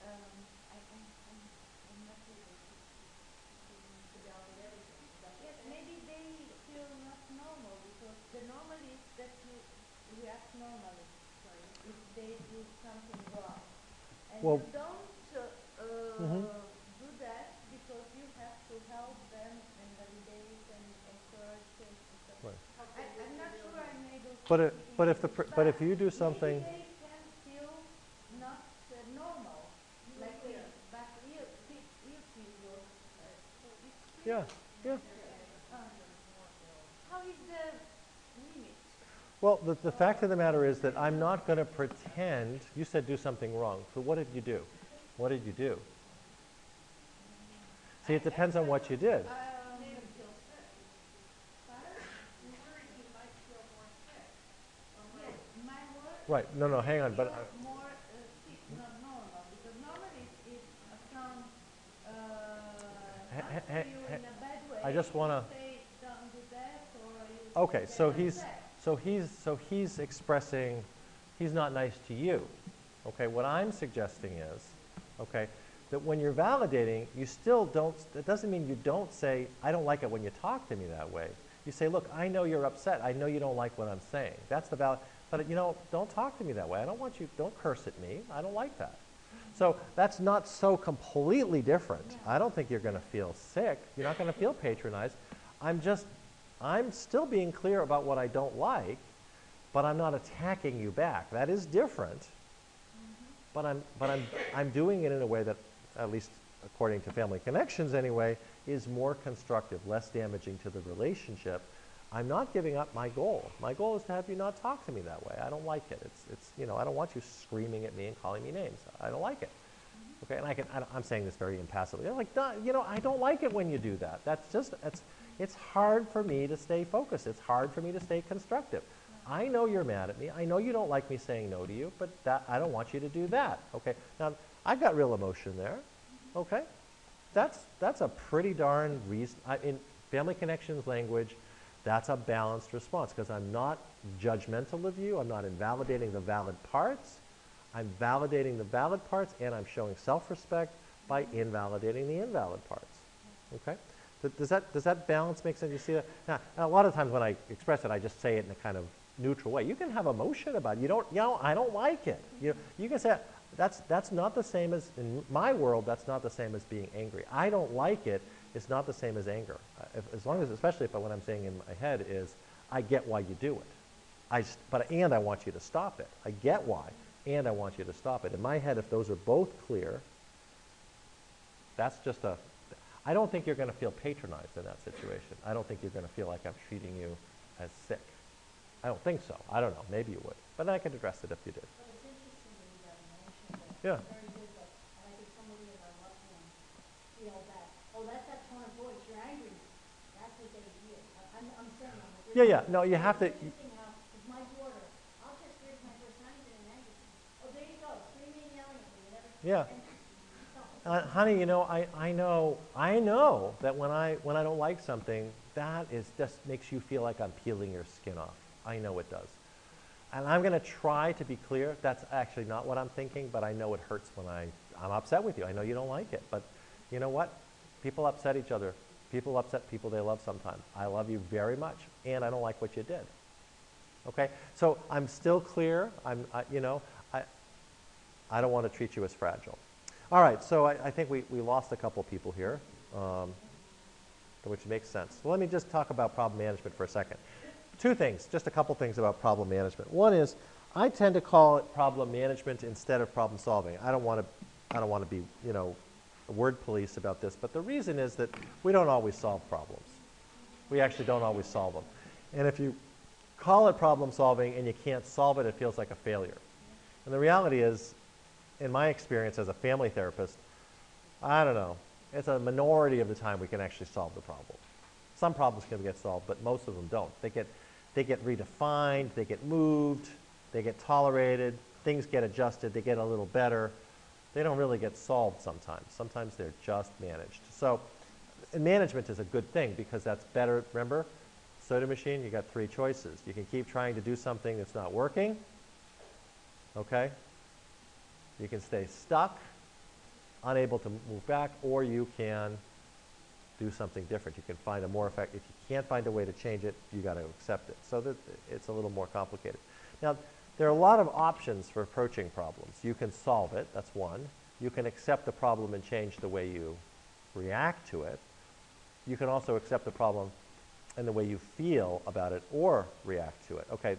I'm not able to validate everything. Yes, maybe they feel not normal, because the normal is that you react normally. If they do something wrong. And
Well,
you don't do that because you have to help them and validate and encourage them.
Right.
I'm not sure I'm able to.
But if you do something,
maybe they can feel not normal, like this, but you feel.
yeah.
How is the limit?
Well, the fact of the matter is that I'm not going to pretend. You said do something wrong. So what did you do? What did you do? See, it depends on what you did. Right. No, hang on. But
More sick, not normal, because normally if someone asks you in a bad way,
I just want to.
say don't do that, or you
Okay, so
get upset.
he's expressing he's not nice to you. Okay, what I'm suggesting is, okay, that when you're validating, you still don't, that doesn't mean you don't say, I don't like it when you talk to me that way. You say, look, I know you're upset. I know you don't like what I'm saying. That's the but you know, don't talk to me that way. I don't want you, don't curse at me. I don't like that. So that's not so completely different. I don't think you're going to feel sick. You're not going to feel patronized. I'm still being clear about what I don't like, but I'm not attacking you back. That is different. But I'm doing it in a way that, at least according to Family Connections anyway, is more constructive, less damaging to the relationship. I'm not giving up my goal. My goal is to have you not talk to me that way. I don't like it. It's you know, I don't want you screaming at me and calling me names. I don't like it. Okay, and I'm saying this very impassively. You're like, you know, I don't like it when you do that. It's hard for me to stay focused. It's hard for me to stay constructive. I know you're mad at me. I know you don't like me saying no to you, but I don't want you to do that. Okay, now I've got real emotion there. Okay, that's a pretty darn reason. In Family Connections language, that's a balanced response because I'm not judgmental of you. I'm not invalidating the valid parts. I'm validating the valid parts, and I'm showing self-respect by invalidating the invalid parts. Okay? Does that balance make sense? You see that? Now, a lot of times when I express it, I just say it in a kind of neutral way. You can have emotion about it. I don't like it. You can say that's not the same as, in my world, that's not the same as being angry. I don't like it. It's not the same as anger. As long as, especially if what I'm saying in my head is, I get why you do it. And I want you to stop it. I get why, and I want you to stop it. In my head, if those are both clear, that's just a I don't think you're going to feel patronized in that situation. I don't think you're going to feel like I'm treating you as sick. I don't think so. I don't know. Maybe you would. But I could address it if you did.
But it's interesting that you have mentioned that.
Yeah.
It's very good that, and I think somebody in our loved ones feel that, oh, that's that tone of voice, you're angry. That's what they hear. I'm saying, I'm like,
Yeah, yeah. No, you have to.
it's interesting how, with my daughter, I'll just raise my voice, not even in anger. Oh, there you go, screaming and yelling at me, whatever.
Yeah.
And,
Honey, you know, I know that when I don't like something, that is just makes you feel like I'm peeling your skin off. I know it does. And I'm going to try to be clear. That's actually not what I'm thinking, but I know it hurts when I'm upset with you. I know you don't like it, but you know what? People upset each other. People upset people they love sometimes. I love you very much, and I don't like what you did. Okay? So I'm still clear. You know, I don't want to treat you as fragile. All right, so I think we lost a couple people here, which makes sense. So let me just talk about problem management for a second. Two things, just a couple things about problem management. One is I tend to call it problem management instead of problem solving. I don't want to be, you know, a word police about this, but the reason is that we don't always solve problems. We actually don't always solve them. And if you call it problem solving and you can't solve it, it feels like a failure. And the reality is, in my experience as a family therapist, I don't know, it's a minority of the time we can actually solve the problem. Some problems can get solved, but most of them don't. They get redefined, they get moved, they get tolerated, things get adjusted, they get a little better. They don't really get solved sometimes. Sometimes they're just managed. So management is a good thing because that's better. Remember, soda machine, you got three choices. You can keep trying to do something that's not working, okay? You can stay stuck, unable to move back, or you can do something different. You can find a more effective. If you can't find a way to change it, you got to accept it. So that it's a little more complicated. Now, there are a lot of options for approaching problems. You can solve it, that's one. You can accept the problem and change the way you react to it. You can also accept the problem and the way you feel about it or react to it. Okay,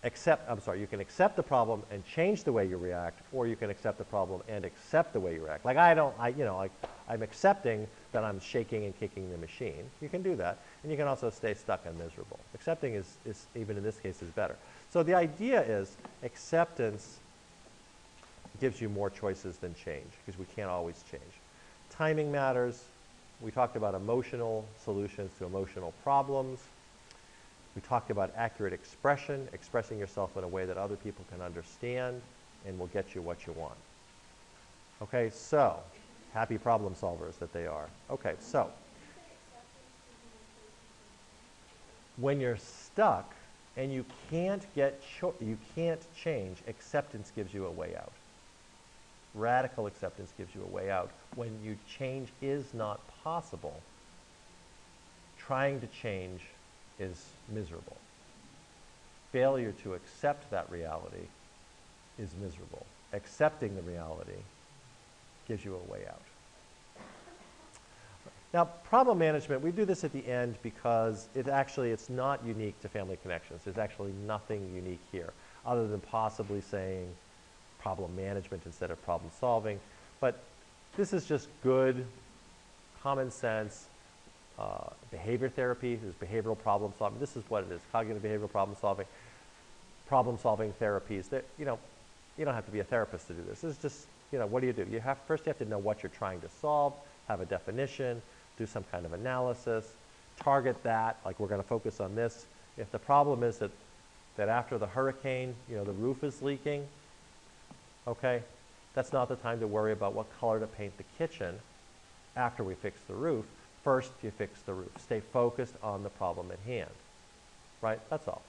you can accept the problem and change the way you react, or you can accept the problem and accept the way you react. Like I'm accepting that I'm shaking and kicking the machine. You can do that. And you can also stay stuck and miserable. Accepting is even in this case, is better. So the idea is acceptance gives you more choices than change, because we can't always change. Timing matters. We talked about emotional solutions to emotional problems. We talked about accurate expression, expressing yourself in a way that other people can understand and will get you what you want. Okay, so happy problem solvers that they are. Okay, so when you're stuck and you can't change, acceptance gives you a way out. Radical acceptance gives you a way out. When you change is not possible, trying to change is miserable. Failure to accept that reality is miserable. Accepting the reality gives you a way out. Now, problem management, we do this at the end because it's not unique to Family Connections. There's actually nothing unique here, other than possibly saying problem management instead of problem solving. But this is just good, common sense, behavior therapy. There's behavioral problem solving. This is what it is, cognitive behavioral problem solving therapies. That, you don't have to be a therapist to do this. This is just, what do? First you have to know what you're trying to solve, have a definition, do some kind of analysis, target that, like we're going to focus on this. If the problem is that after the hurricane, the roof is leaking, okay, that's not the time to worry about what color to paint the kitchen after we fix the roof. First, you fix the roof. Stay focused on the problem at hand, right? That's all.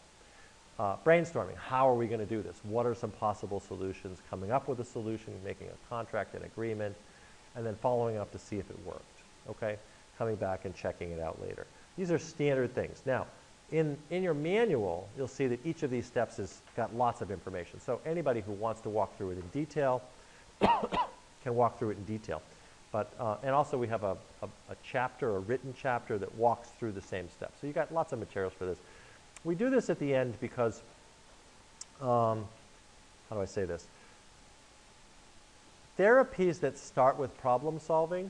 Brainstorming, how are we going to do this? What are some possible solutions? Coming up with a solution, making a contract, an agreement, and then following up to see if it worked, okay? Coming back and checking it out later. These are standard things. Now, in your manual, you'll see that each of these steps has got lots of information. So anybody who wants to walk through it in detail can walk through it in detail. But, and also we have a chapter, a written chapter that walks through the same steps. So you got lots of materials for this. We do this at the end because, how do I say this? Therapies that start with problem solving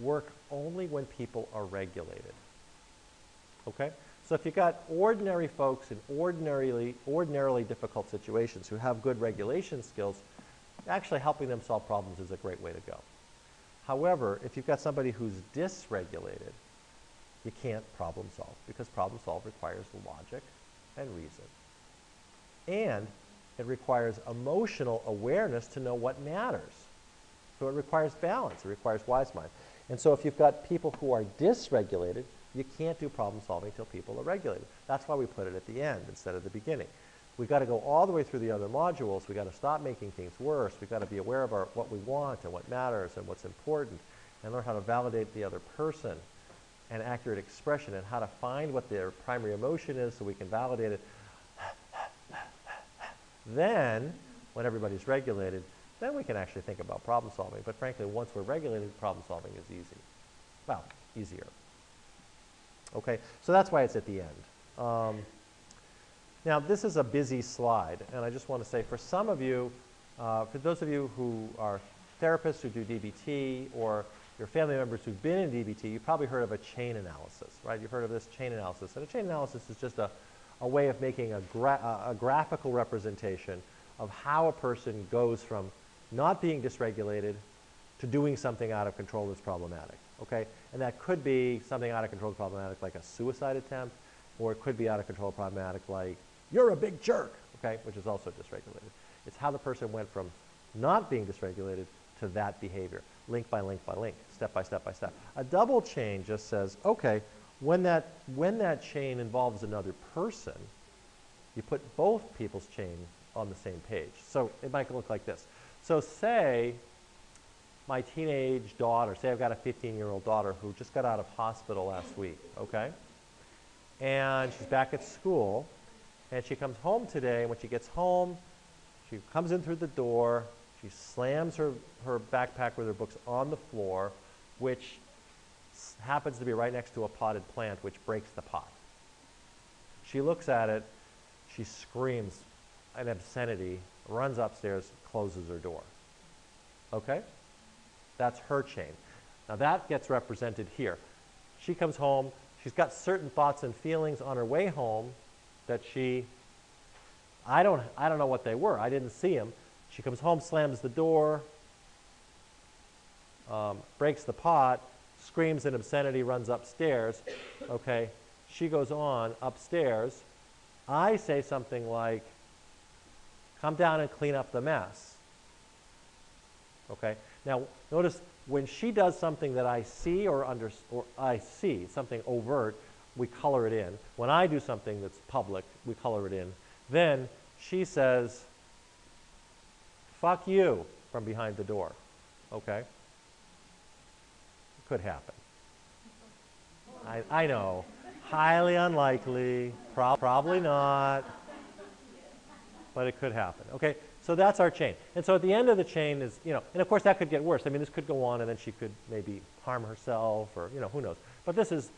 work only when people are regulated. Okay? So if you've got ordinary folks in ordinarily difficult situations who have good regulation skills, actually helping them solve problems is a great way to go. However, if you've got somebody who's dysregulated, you can't problem solve, because problem solve requires logic and reason. And it requires emotional awareness to know what matters. So it requires balance, it requires wise mind. And so if you've got people who are dysregulated, you can't do problem solving until people are regulated. That's why we put it at the end instead of the beginning. We've got to go all the way through the other modules. We've got to stop making things worse. We've got to be aware of what we want and what matters and what's important, and learn how to validate the other person and accurate expression, and how to find what their primary emotion is so we can validate it. Then, when everybody's regulated, then we can actually think about problem solving. But frankly, once we're regulated, problem solving is easy. Well, easier. Okay, so that's why it's at the end. Now, this is a busy slide, and I just want to say, for some of you, for those of you who are therapists who do DBT, or your family members who've been in DBT, you've probably heard of a chain analysis, right? You've heard of this chain analysis. And a chain analysis is just a way of making a graphical representation of how a person goes from not being dysregulated to doing something out of control that's problematic, okay? And that could be something out of control that's problematic, like a suicide attempt, or it could be out of control problematic, like, you're a big jerk, okay, which is also dysregulated. It's how the person went from not being dysregulated to that behavior, link by link by link, step by step by step. A double chain just says, okay, when that chain involves another person, you put both people's chain on the same page. So it might look like this. So say my teenage daughter, say I've got a 15-year-old daughter who just got out of hospital last week, okay? And she's back at school, and she comes home today, and when she gets home, she comes in through the door, she slams her backpack with her books on the floor, which happens to be right next to a potted plant, which breaks the pot. She looks at it, she screams an obscenity, runs upstairs, closes her door. Okay? That's her chain. Now that gets represented here. She comes home, she's got certain thoughts and feelings on her way home that I don't know what they were. I didn't see them. She comes home, slams the door, breaks the pot, screams an obscenity, runs upstairs. Okay, she goes on upstairs. I say something like, come down and clean up the mess. Okay, now notice when she does something that I see or I see, something overt, we color it in. When I do something that's public, we color it in. Then she says, fuck you, from behind the door. Okay? It could happen. I know. Highly unlikely. Probably not. But it could happen. Okay? So that's our chain. And so at the end of the chain is, and of course that could get worse. I mean, this could go on and then she could maybe harm herself or, who knows. But this is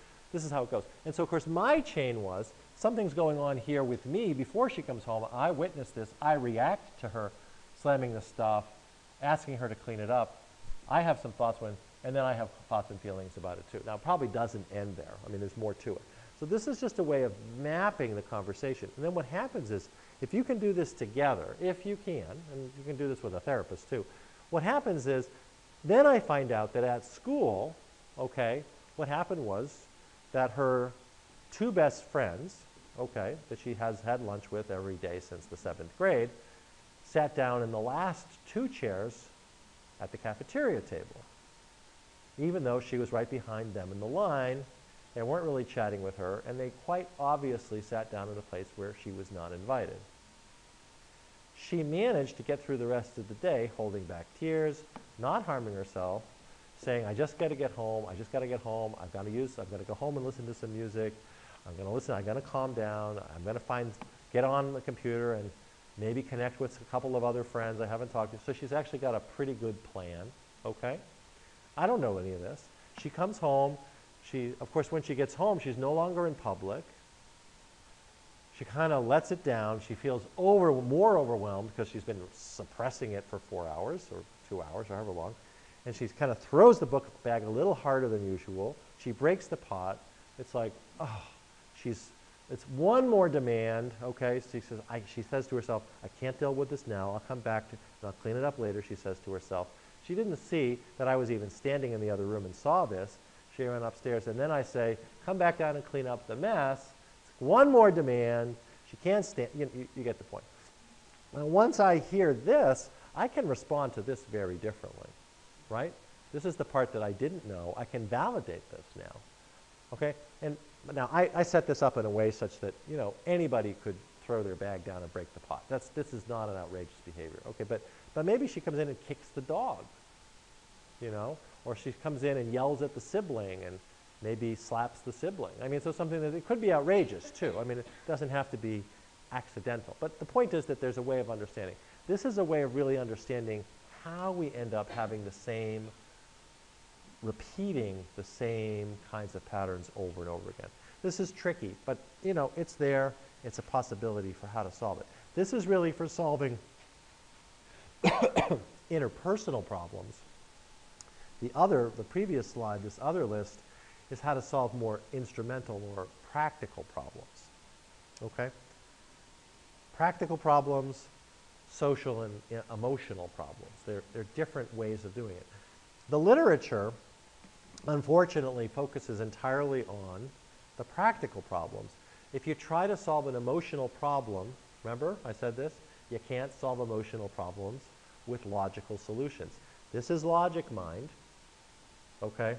how it goes. And so, of course, my chain was, something's going on here with me before she comes home. I witness this. I react to her slamming the stuff, asking her to clean it up. I have some thoughts and then I have thoughts and feelings about it too. Now, it probably doesn't end there. I mean, there's more to it. So this is just a way of mapping the conversation. And then what happens is, if you can do this together, if you can, and you can do this with a therapist too, what happens is, then I find out that at school, okay, what happened was that her two best friends, okay, that she has had lunch with every day since the 7th grade, sat down in the last 2 chairs at the cafeteria table, even though she was right behind them in the line. They weren't really chatting with her, and they quite obviously sat down in a place where she was not invited. She managed to get through the rest of the day holding back tears, not harming herself, saying, I just got to get home, I've got to go home and listen to some music, I'm going to calm down, I'm going to get on the computer and maybe connect with a couple of other friends I haven't talked to. So she's actually got a pretty good plan, okay? I don't know any of this. She comes home. Of course, when she gets home, she's no longer in public. She kind of lets it down. She feels more overwhelmed because she's been suppressing it for 4 hours or 2 hours, or however long. And she kind of throws the book bag a little harder than usual. She breaks the pot. It's like, oh, it's one more demand, okay? So she says to herself, I can't deal with this now. I'll come back and I'll clean it up later, she says to herself. She didn't see that I was even standing in the other room and saw this. She went upstairs, and then I say, come back down and clean up the mess. It's one more demand. She can't stand, you get the point. Now, once I hear this, I can respond to this very differently, right? This is the part that I didn't know. I can validate this now, okay? And now, I set this up in a way such that, anybody could throw their bag down and break the pot. This is not an outrageous behavior, okay? But maybe she comes in and kicks the dog, or she comes in and yells at the sibling and maybe slaps the sibling. I mean, so something that it could be outrageous, too. I mean, it doesn't have to be accidental. But the point is that there's a way of understanding. This is a way of really understanding how we end up having repeating the same kinds of patterns over and over again. This is tricky, but it's there. It's a possibility for how to solve it. This is really for solving interpersonal problems. The previous slide, this other list, is how to solve more instrumental or practical problems. Okay? Practical problems, social and emotional problems. They're different ways of doing it. The literature, unfortunately, focuses entirely on the practical problems. If you try to solve an emotional problem, remember I said this? You can't solve emotional problems with logical solutions. This is logic mind, okay?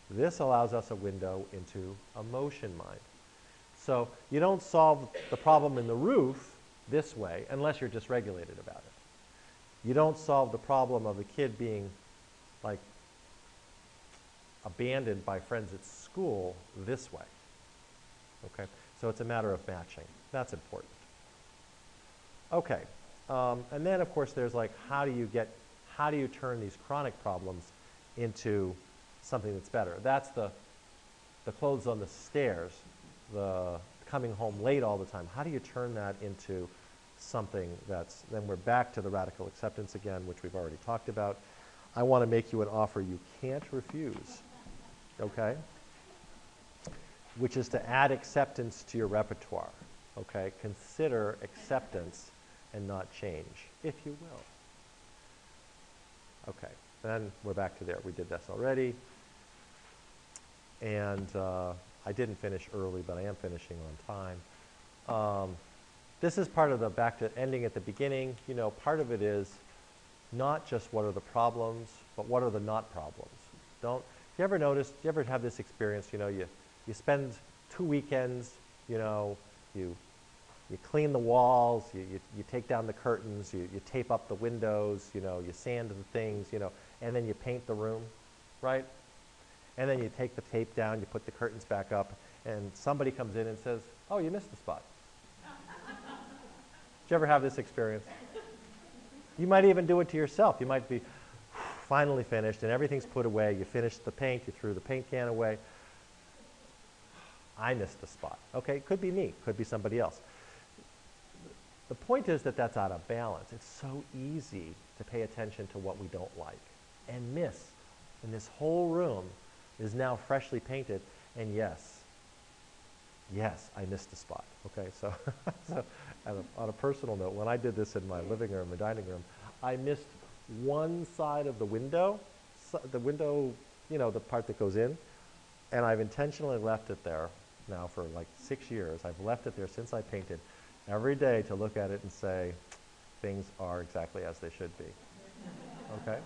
This allows us a window into emotion mind. So you don't solve the problem in the roof this way unless you're dysregulated about it. You don't solve the problem of the kid being like abandoned by friends at school this way. Okay, so it's a matter of matching. That's important. Okay, and then of course there's like how do you turn these chronic problems into something that's better? That's the clothes on the stairs, the coming home late all the time. How do you turn that into something that's, then we're back to the radical acceptance again, which we've already talked about. I want to make you an offer you can't refuse, okay? Which is to add acceptance to your repertoire, okay? Consider acceptance and not change, if you will. Okay, then we're back to there. We did this already. And I didn't finish early, but I am finishing on time. This is part of the back to ending at the beginning. Part of it is not just what are the problems, but what are the not problems. If you ever notice, you ever have this experience, you spend 2 weekends, you clean the walls, you take down the curtains, you tape up the windows, you sand the things, and then you paint the room, right? And then you take the tape down, you put the curtains back up, and somebody comes in and says, oh, you missed the spot. Did you ever have this experience? You might even do it to yourself. You might be finally finished, and everything's put away. You finished the paint, you threw the paint can away. I missed the spot. Okay, it could be me, could be somebody else. The point is that that's out of balance. It's so easy to pay attention to what we don't like and miss. And this whole room is now freshly painted, and yes, I missed a spot. Okay, so, on a personal note, when I did this in my living room or dining room, I missed one side of the window, the part that goes in, and I've intentionally left it there now for like 6 years. I've left it there since I painted every day to look at it and say, things are exactly as they should be. Okay?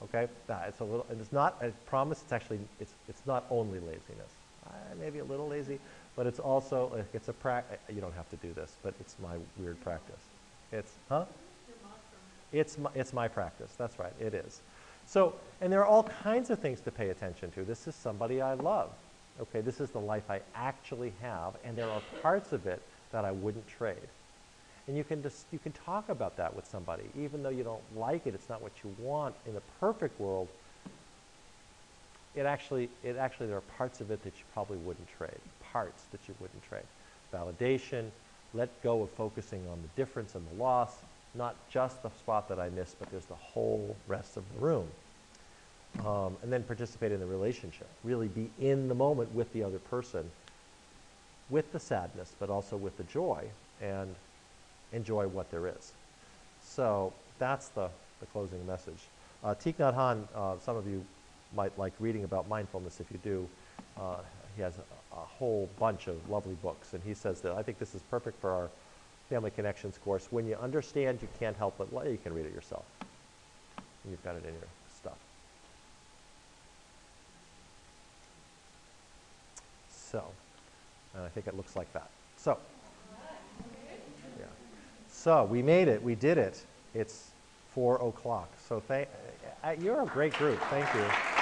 Okay? It's a little, and it's not, I promise it's actually, it's not only laziness. Maybe a little lazy, but it's also, it's a you don't have to do this, but it's my weird practice. It's my practice, that's right, it is. So, and there are all kinds of things to pay attention to. This is somebody I love. Okay, this is the life I actually have, and there are parts of it that I wouldn't trade. And you can talk about that with somebody, even though you don't like it, it's not what you want. In the perfect world, there are parts of it that you probably wouldn't trade, parts that you wouldn't trade. Validation, let go of focusing on the difference and the loss, not just the spot that I missed, but there's the whole rest of the room. And then participate in the relationship. Really be in the moment with the other person, with the sadness, but also with the joy, and enjoy what there is. So that's the closing message. Thich Nhat Hanh, some of you might like reading about mindfulness. If you do, he has a whole bunch of lovely books, and he says that I think this is perfect for our Family Connections course. When you understand, you can't help but you can read it yourself. And you've got it in your stuff. So, and I think it looks like that. So, yeah. So we made it. We did it. It's 4 o'clock. So you're a great group. Thank you.